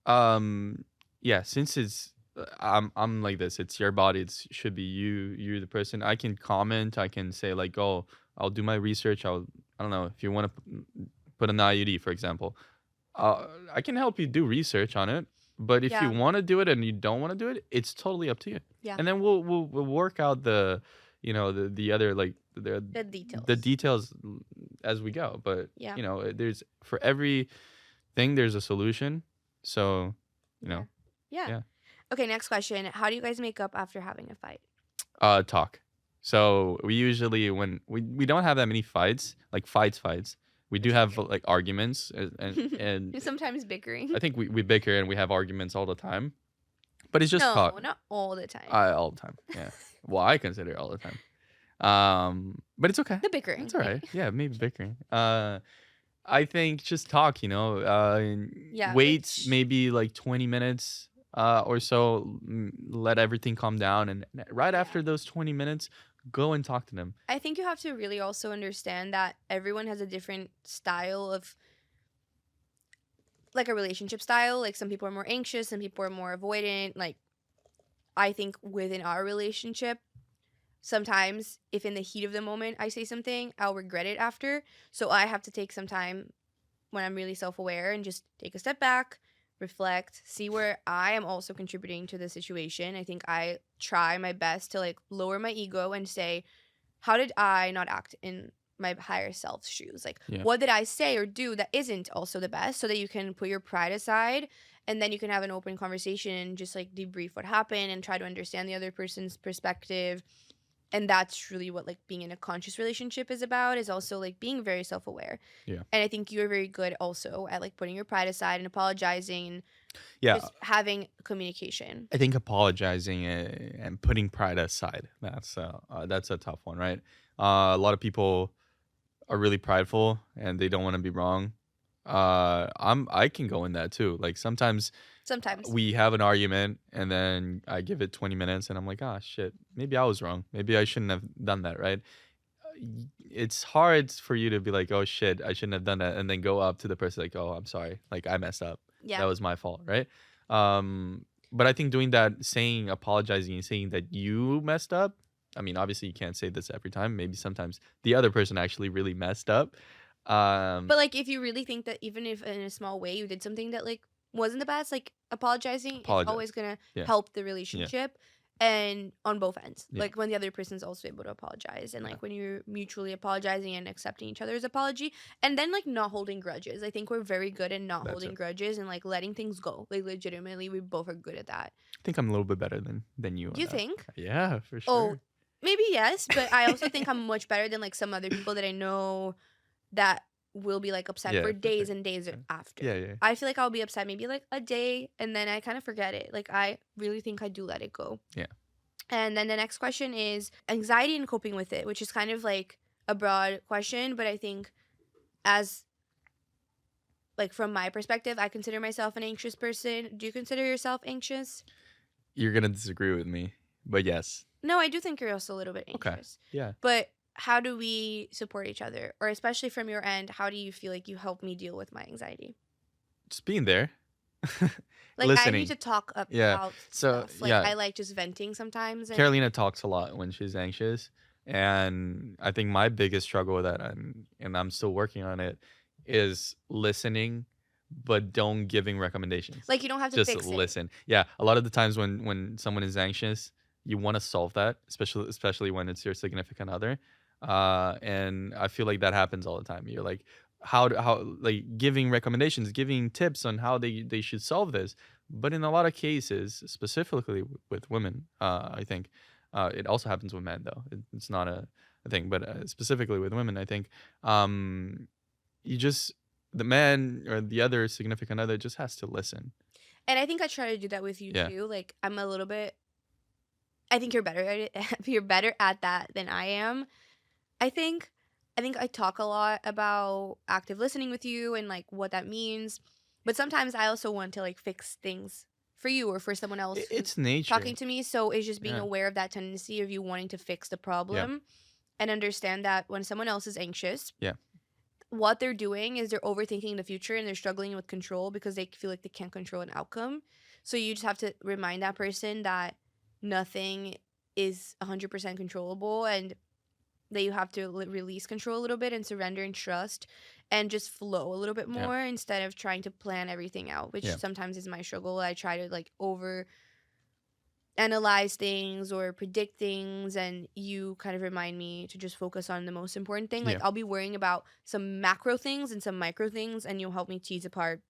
um, yeah. Since it's I'm like this. It's your body. It should be you. You're the person. I can comment. I can say like, oh, I'll do my research. I don't know if you want to put an IUD, for example. I can help you do research on it, but if you Yeah, want to do it and you don't want to do it, it's totally up to you. yeah, And then we'll work out the other like the the details. details as we go. But Yeah, there's for every thing there's a solution. So, you yeah, know, yeah. yeah. Okay, next question. How do you guys make up after having a fight? Talk. So we usually when we don't have that many fights, like fights. We do Which is have like arguments and sometimes bickering. I think we bicker and we have arguments all the time. But it's just talk. No, not all the time. All the time. Yeah. Well, I consider it all the time. But it's okay. The bickering, It's all maybe. right. Yeah, maybe bickering. I think just talk. Yeah, Wait which maybe like 20 minutes or so. Let everything calm down, and right yeah. after those 20 minutes, go and talk to them. I think you have to really also understand that everyone has a different style of like a relationship style. Like some people are more anxious, some people are more avoidant. Like I think within our relationship, sometimes if in the heat of the moment I say something, I'll regret it after. So I have to take some time when I'm really self-aware and just take a step back, reflect, see where I am also contributing to the situation. I think I try my best to like lower my ego and say, how did I not act in my higher self's shoes? Like, Yeah. what did I say or do that isn't also the best so that you can put your pride aside and then you can have an open conversation and just like debrief what happened and try to understand the other person's perspective. And that's really what like being in a conscious relationship is about, is also like being very self-aware. Yeah. And I think you're very good also at like putting your pride aside and apologizing and Yeah. just having communication. I think apologizing and putting pride aside, that's a tough one, right? A lot of people are really prideful and they don't want to be wrong. I can go in that too. Like sometimes Sometimes. we have an argument and then I give it 20 minutes and I'm like, ah, shit, maybe I was wrong. Maybe I shouldn't have done that, right? It's hard for you to be like, oh shit, I shouldn't have done that, and then go up to the person like, oh, I'm sorry, like I messed up. Yeah. That was my fault, right? But I think doing that, saying, apologizing, and saying that you messed up. I mean, obviously you can't say this every time. Maybe sometimes the other person actually really messed up. But like if you really think that even if in a small way you did something that like wasn't the best, like apologizing is always Apologize. gonna Yeah. help the Yeah. relationship and on both ends. Yeah. Like when the other person's also able to apologize and Yeah. like when you're mutually apologizing and accepting each other's apology and then like not holding grudges. I think we're very good at not That's holding it. grudges and like letting things go. Like legitimately we both are good at that. I think I'm a little bit better than you on You that. think? Yeah, for Oh, sure. maybe yes, but I also think I'm much better than like some other people that I know that will be like upset Yeah, for for sure. days and days Yeah. after. Yeah, yeah. I feel like I'll be upset maybe like a day and then I kind of forget it. Like I really think I do let it go. Yeah. And then the next question is anxiety and coping with it, which is kind of like a broad question, but I think as like from my perspective, I consider myself an anxious person. Do you consider yourself anxious? You're gonna disagree with me, but yes. No, I do think you're also a little bit Okay. anxious. Yeah. But how do we support each other? Or especially from your end, how do you feel like you help me deal with my anxiety? Just being there. Like I Listening. need to talk Yeah. about So stuff. Like yeah, I like just venting sometimes. And Carolina talks a lot when she's anxious, and I think my biggest struggle with that, and I'm still working on it, is listening, but don't giving recommendations. like you don't have to Just fix it. listen. Yeah, a lot of the times when someone is anxious, you want to solve that, especially when it's your significant other. And I feel like that happens all the time. You're like, how like giving recommendations, giving tips on how they should solve this. But in a lot of cases, specifically with women, I think it also happens with men though. It's not a thing, but specifically with women, I think um, you just the man or the other significant other just has to listen. And I think I try to do that with you Yeah, too. Like I'm a little bit I think you're better at it. You're better at that than I am. I think I talk a lot about active listening with you and like what that means. But sometimes I also want to like fix things for you or for someone else who's It's nature. talking to me. So it's just being Yeah, aware of that tendency of you wanting to fix the yeah, problem and understand that when someone else is anxious, yeah, what they're doing is they're overthinking the future and they're struggling with control because they feel like they can't control an outcome. So you just have to remind that person that nothing is 100% controllable and that you have to release control a little bit and surrender and trust and just flow a little bit yeah, more instead of trying to plan everything out, which yeah, sometimes is my struggle. I try to like over analyze things or predict things, and you kind of remind me to just focus on the most important thing. Like yeah, I'll be worrying about some macro things and some micro things, and you'll help me tease apart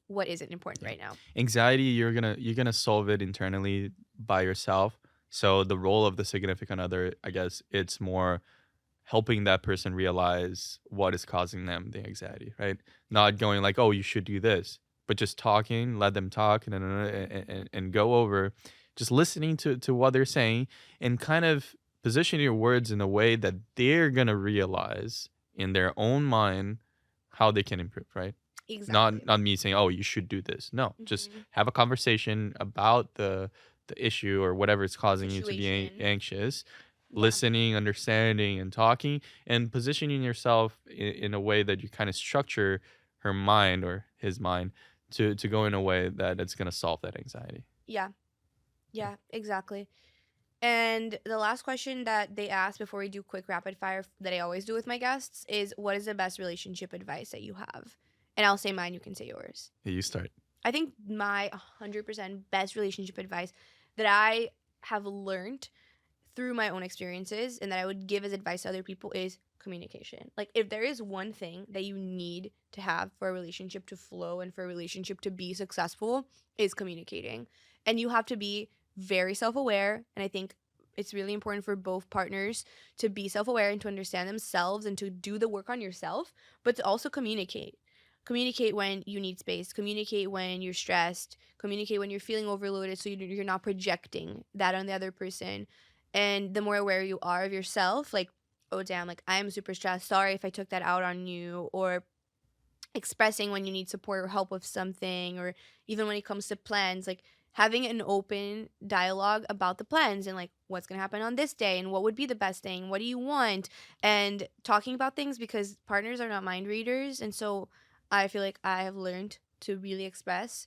what isn't important yeah. right now. Anxiety, you're gonna solve it internally by yourself. So the role of the significant other, I guess, it's more helping that person realize what is causing them the anxiety, right? Not going like, "Oh, you should do this," but just talking, let them talk, and go over, just listening to what they're saying, and kind of position your words in a way that they're gonna realize in their own mind how they can improve, right? Exactly. Not me saying, "Oh, you should do this." No, just Hmm. have a conversation about the issue or whatever is The causing you to be situation. anxious, Yeah. listening, understanding, and talking, and positioning yourself in a way that you kind of structure her mind or his mind to go in a way that it's gonna solve that anxiety. Yeah. Yeah. Yeah, exactly. And the last question that they ask before we do quick rapid fire that I always do with my guests is what is the best relationship advice that you have? And I'll say mine, you can say yours. Yeah, you start. I think my 100% best relationship advice that I have learned through my own experiences and that I would give as advice to other people is communication. Like, if there is one thing that you need to have for a relationship to flow and for a relationship to be successful, is communicating. And you have to be very self aware. And I think it's really important for both partners to be self aware and to understand themselves and to do the work on yourself, but to also communicate. Communicate when you need space, communicate when you're stressed, communicate when you're feeling overloaded so you're not projecting that on the other person. And the more aware you are of yourself, like, oh, damn, like, I'm super stressed. Sorry if I took that out on you. Or expressing when you need support or help with something. Or even when it comes to plans, like, having an open dialogue about the plans and, like, what's going to happen on this day and what would be the best thing. What do you want? And talking about things because partners are not mind readers. And so I feel like I have learned to really express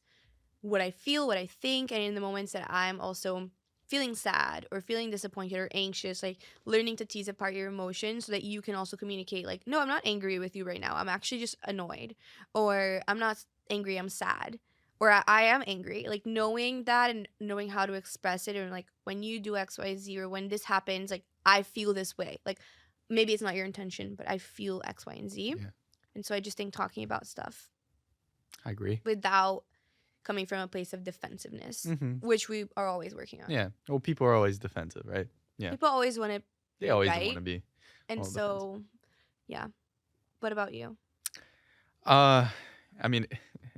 what I feel, what I think, and in the moments that I'm also feeling sad or feeling disappointed or anxious, like learning to tease apart your emotions so that you can also communicate, like, no, I'm not angry with you right now. I'm actually just annoyed. Or I'm not angry, I'm sad. Or I am angry. Like knowing that and knowing how to express it and like when you do XYZ or when this happens, like I feel this way. Like maybe it's not your intention, but I feel X, Y, and Z. Yeah, And so I just think talking about stuff I agree. without coming from a place of defensiveness, Hmm. which we are always working on. Yeah. Well, people are always defensive, right? Yeah. People always want to They be always want right. to be And all defensive. so, yeah. What about you? Uh, I mean,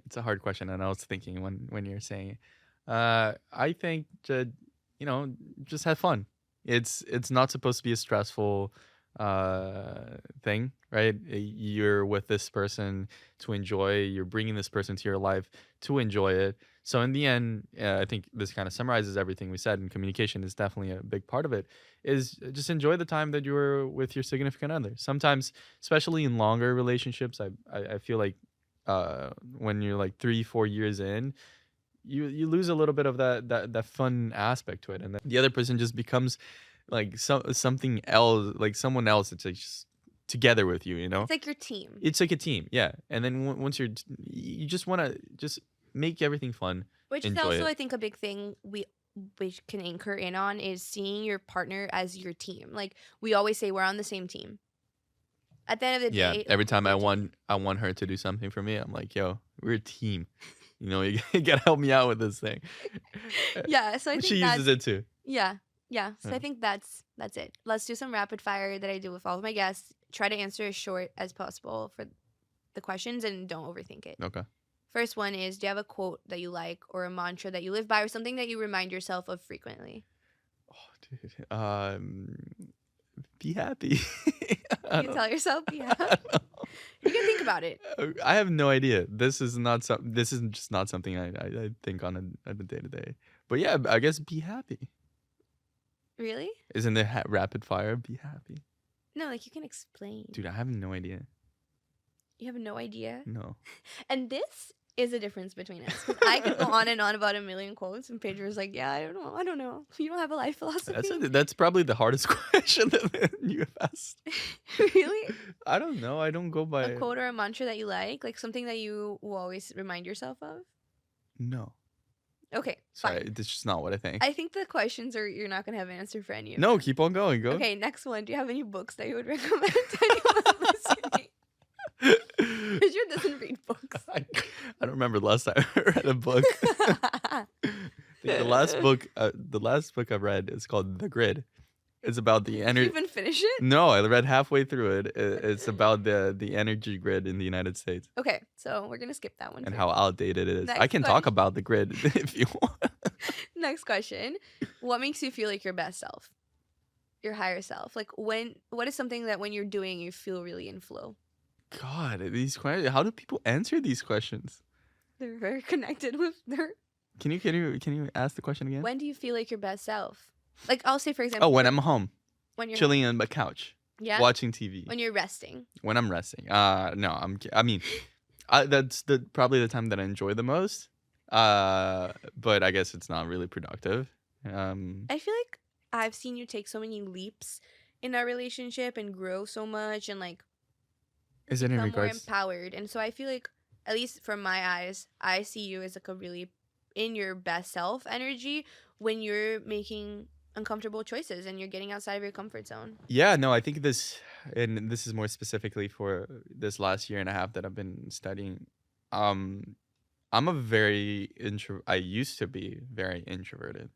it's a hard question, and I was thinking when you're saying it. I think that just have fun. It's not supposed to be a stressful thing, right? You're with this person to enjoy. You're bringing this person to your life to enjoy it. So in the end, I think this kind of summarizes everything we said. And communication is definitely a big part of it. Is just enjoy the time that you're with your significant other. Sometimes, especially in longer relationships, I feel like when you're like 3 4 years in, you lose a little bit of that fun aspect to it, and then the other person just becomes like something else, like someone else. It's like just together with you, you know. It's like your team, It's like a team, yeah. And then once you just want to just make everything fun, which is enjoy also, it. I think, a big thing we can anchor in on is seeing your partner as your team. Like we always say, we're on the same team. At the end of the Yeah, day, every time we're doing. I want her to do something for me, I'm like, yo, we're a team. You know, you gotta help me out with this thing. Yeah, so I But she think uses that's it too. yeah. Yeah, so Yeah. I think that's it. Let's do some rapid fire that I do with all of my guests. Try to answer as short as possible for the questions and don't overthink it. Okay. First one is, do you have a quote that you like or a mantra that you live by or something that you remind yourself of frequently? Oh, dude. Be happy. I You don't, tell yourself, yeah. I don't You can think about it. I have no idea. This is not some. This is just not something I think on a day to day. But yeah, I guess be happy. Really? Isn't it rapid fire? Be happy, No, like you can explain. dude. I have no idea. You have no idea. No. And this is the difference between us. 'Cause I could go on and on about a million quotes, and Pedro's like, yeah, I don't know. I don't know. You don't have a life philosophy. That's probably the hardest question that you have asked. Really? I don't know. I don't go by. A quote or a mantra that you like something that you will always remind yourself of? No. Okay, Sorry, fine. it's just not what I think. I think the questions are you're not gonna have an answer for any of No, them. keep on going. Go. Okay, next one. Do you have any books that you would recommend to anyone listening? Pedro doesn't read books. I don't remember the last time I read a book. I think the last book I read is called The Grid. It's about the Did you energy. even finish it? No, I read halfway through it. It's about the energy grid in the United States Okay, so we're gonna skip that one. and for how now. outdated it is. I Next can talk about the grid if you want. Next question. What makes you feel like your best self? Your higher self? Like what is something that when you're doing you feel really in flow? God, these questions. How do people answer these questions? They're very connected with their Can you ask the question again? when do you feel like your best self? Like I'll say for example Oh, when I'm home, when you're chilling on the couch, yeah watching TV. when you're resting. When I'm resting. No, I mean, that's probably the time that I enjoy the most. But I guess it's not really productive. I feel like I've seen you take so many leaps in our relationship and grow so much and like Is it in become more regards? empowered. And so I feel like, at least from my eyes, I see you as like a really in your best self energy when you're making uncomfortable choices and you're getting outside of your comfort zone. Yeah, no, I think and this is more specifically for this last year and a half that I've been studying. Um, I'm a very I used to be very introverted,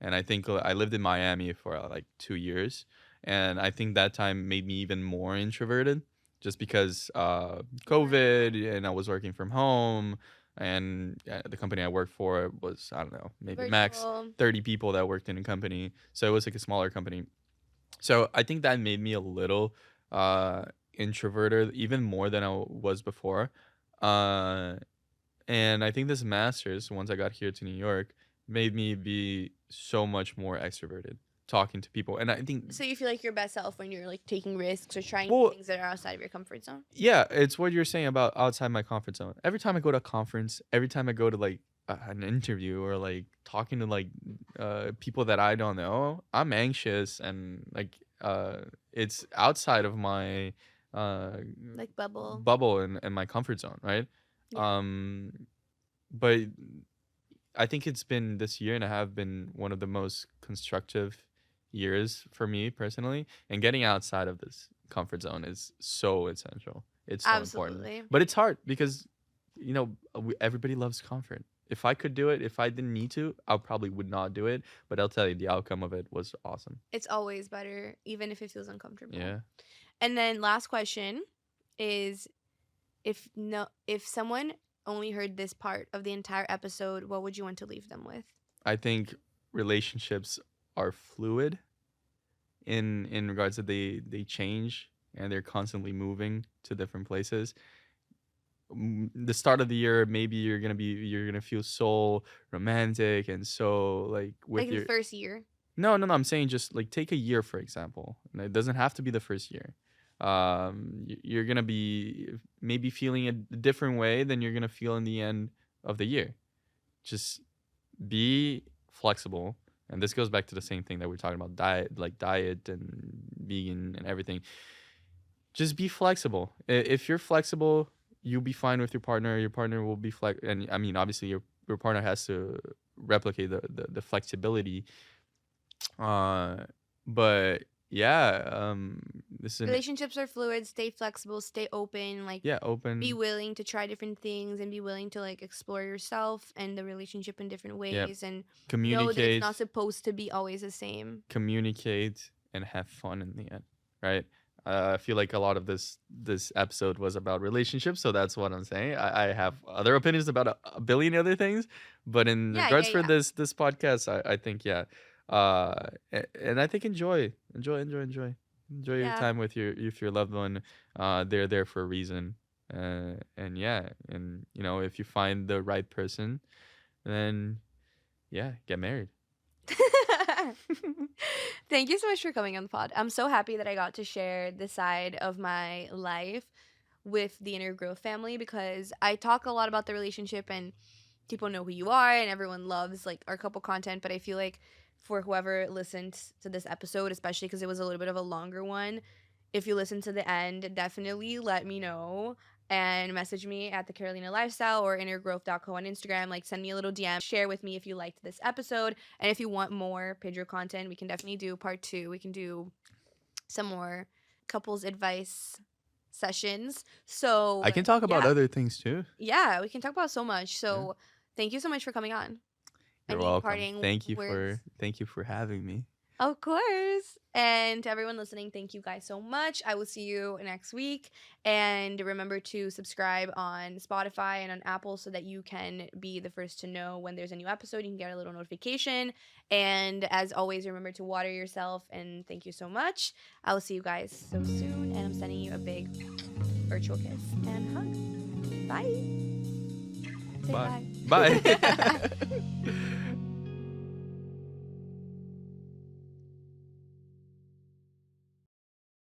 and I think I lived in Miami for like 2 years, and I think that time made me even more introverted, just because COVID and I was working from home, and the company I worked for was, I don't know, maybe max Virtual. 30 people that worked in a company, so it was like a smaller company. So I think that made me a little introverted, even more than I was before. Uh, and I think this master's, once I got here to New York, made me be so much more extroverted, talking to people. And I think, So you feel like your best self when you're like taking risks or trying well, things that are outside of your comfort zone? yeah, it's what you're saying about outside my comfort zone. Every time I go to a conference, every time I go to like an interview or like talking to like people that I don't know, I'm anxious and like it's outside of my uh Like bubble. bubble and my comfort zone, right? Yeah. But I think it's been this year and a half been one of the most constructive years for me personally, and getting outside of this comfort zone is so essential. It's so important, Absolutely. but it's hard because everybody loves comfort. If I could do it, if I didn't need to, I probably would not do it. But I'll tell you, the outcome of it was awesome. It's always better, even if it feels uncomfortable. Yeah. And then last question is if someone only heard this part of the entire episode, what would you want to leave them with? I think relationships are fluid in regards to they change and they're constantly moving to different places. The start of the year, maybe you're gonna feel so romantic and so like with Like your the first year. no, I'm saying just like take a year for example. And it doesn't have to be the first year. You're gonna be maybe feeling a different way than you're gonna feel in the end of the year. Just be flexible, and this goes back to the same thing that we're talking about, diet and vegan and everything. Just be flexible. If you're flexible, you'll be fine with your partner. Your partner will be and I mean obviously your partner has to replicate the flexibility, but yeah, this is an Relationships are fluid. Stay flexible. Stay open. Like, yeah, be open. willing to try different things and be willing to like explore yourself and the relationship in different Yeah, ways, and know that it's communicate, not supposed to be always the same. communicate, and have fun in the end, right? I feel like a lot of this episode was about relationships, so that's what I'm saying. I have other opinions about a billion other things, but in Yeah, yeah, regards for yeah. this podcast, I think yeah, and I think enjoy your Yeah. time with your loved one. They're there for a reason, and yeah, and you know if you find the right person, then yeah, get married. Thank you so much for coming on the pod. I'm so happy that I got to share this side of my life with the Inner Growth family, because I talk a lot about the relationship and people know who you are and everyone loves like our couple content, but I feel like for whoever listened to this episode, especially because it was a little bit of a longer one, if you listen to the end, definitely let me know and message me at the Carolina Lifestyle or innergrowth.co on Instagram. Like, send me a little DM, share with me if you liked this episode, and if you want more Pedro content, we can definitely do part 2. We can do some more couples advice sessions. So I can talk about yeah, other things too. yeah, we can talk about so much. Yeah. So thank you so much for coming on. You're Any welcome. parting words? Thank you for having me. Of course. And to everyone listening, thank you guys so much. I will see you next week. And remember to subscribe on Spotify and on Apple so that you can be the first to know when there's a new episode. You can get a little notification. And as always, remember to water yourself. And thank you so much. I will see you guys so soon. And I'm sending you a big virtual kiss and hug. Bye. Say Bye. bye. Bye.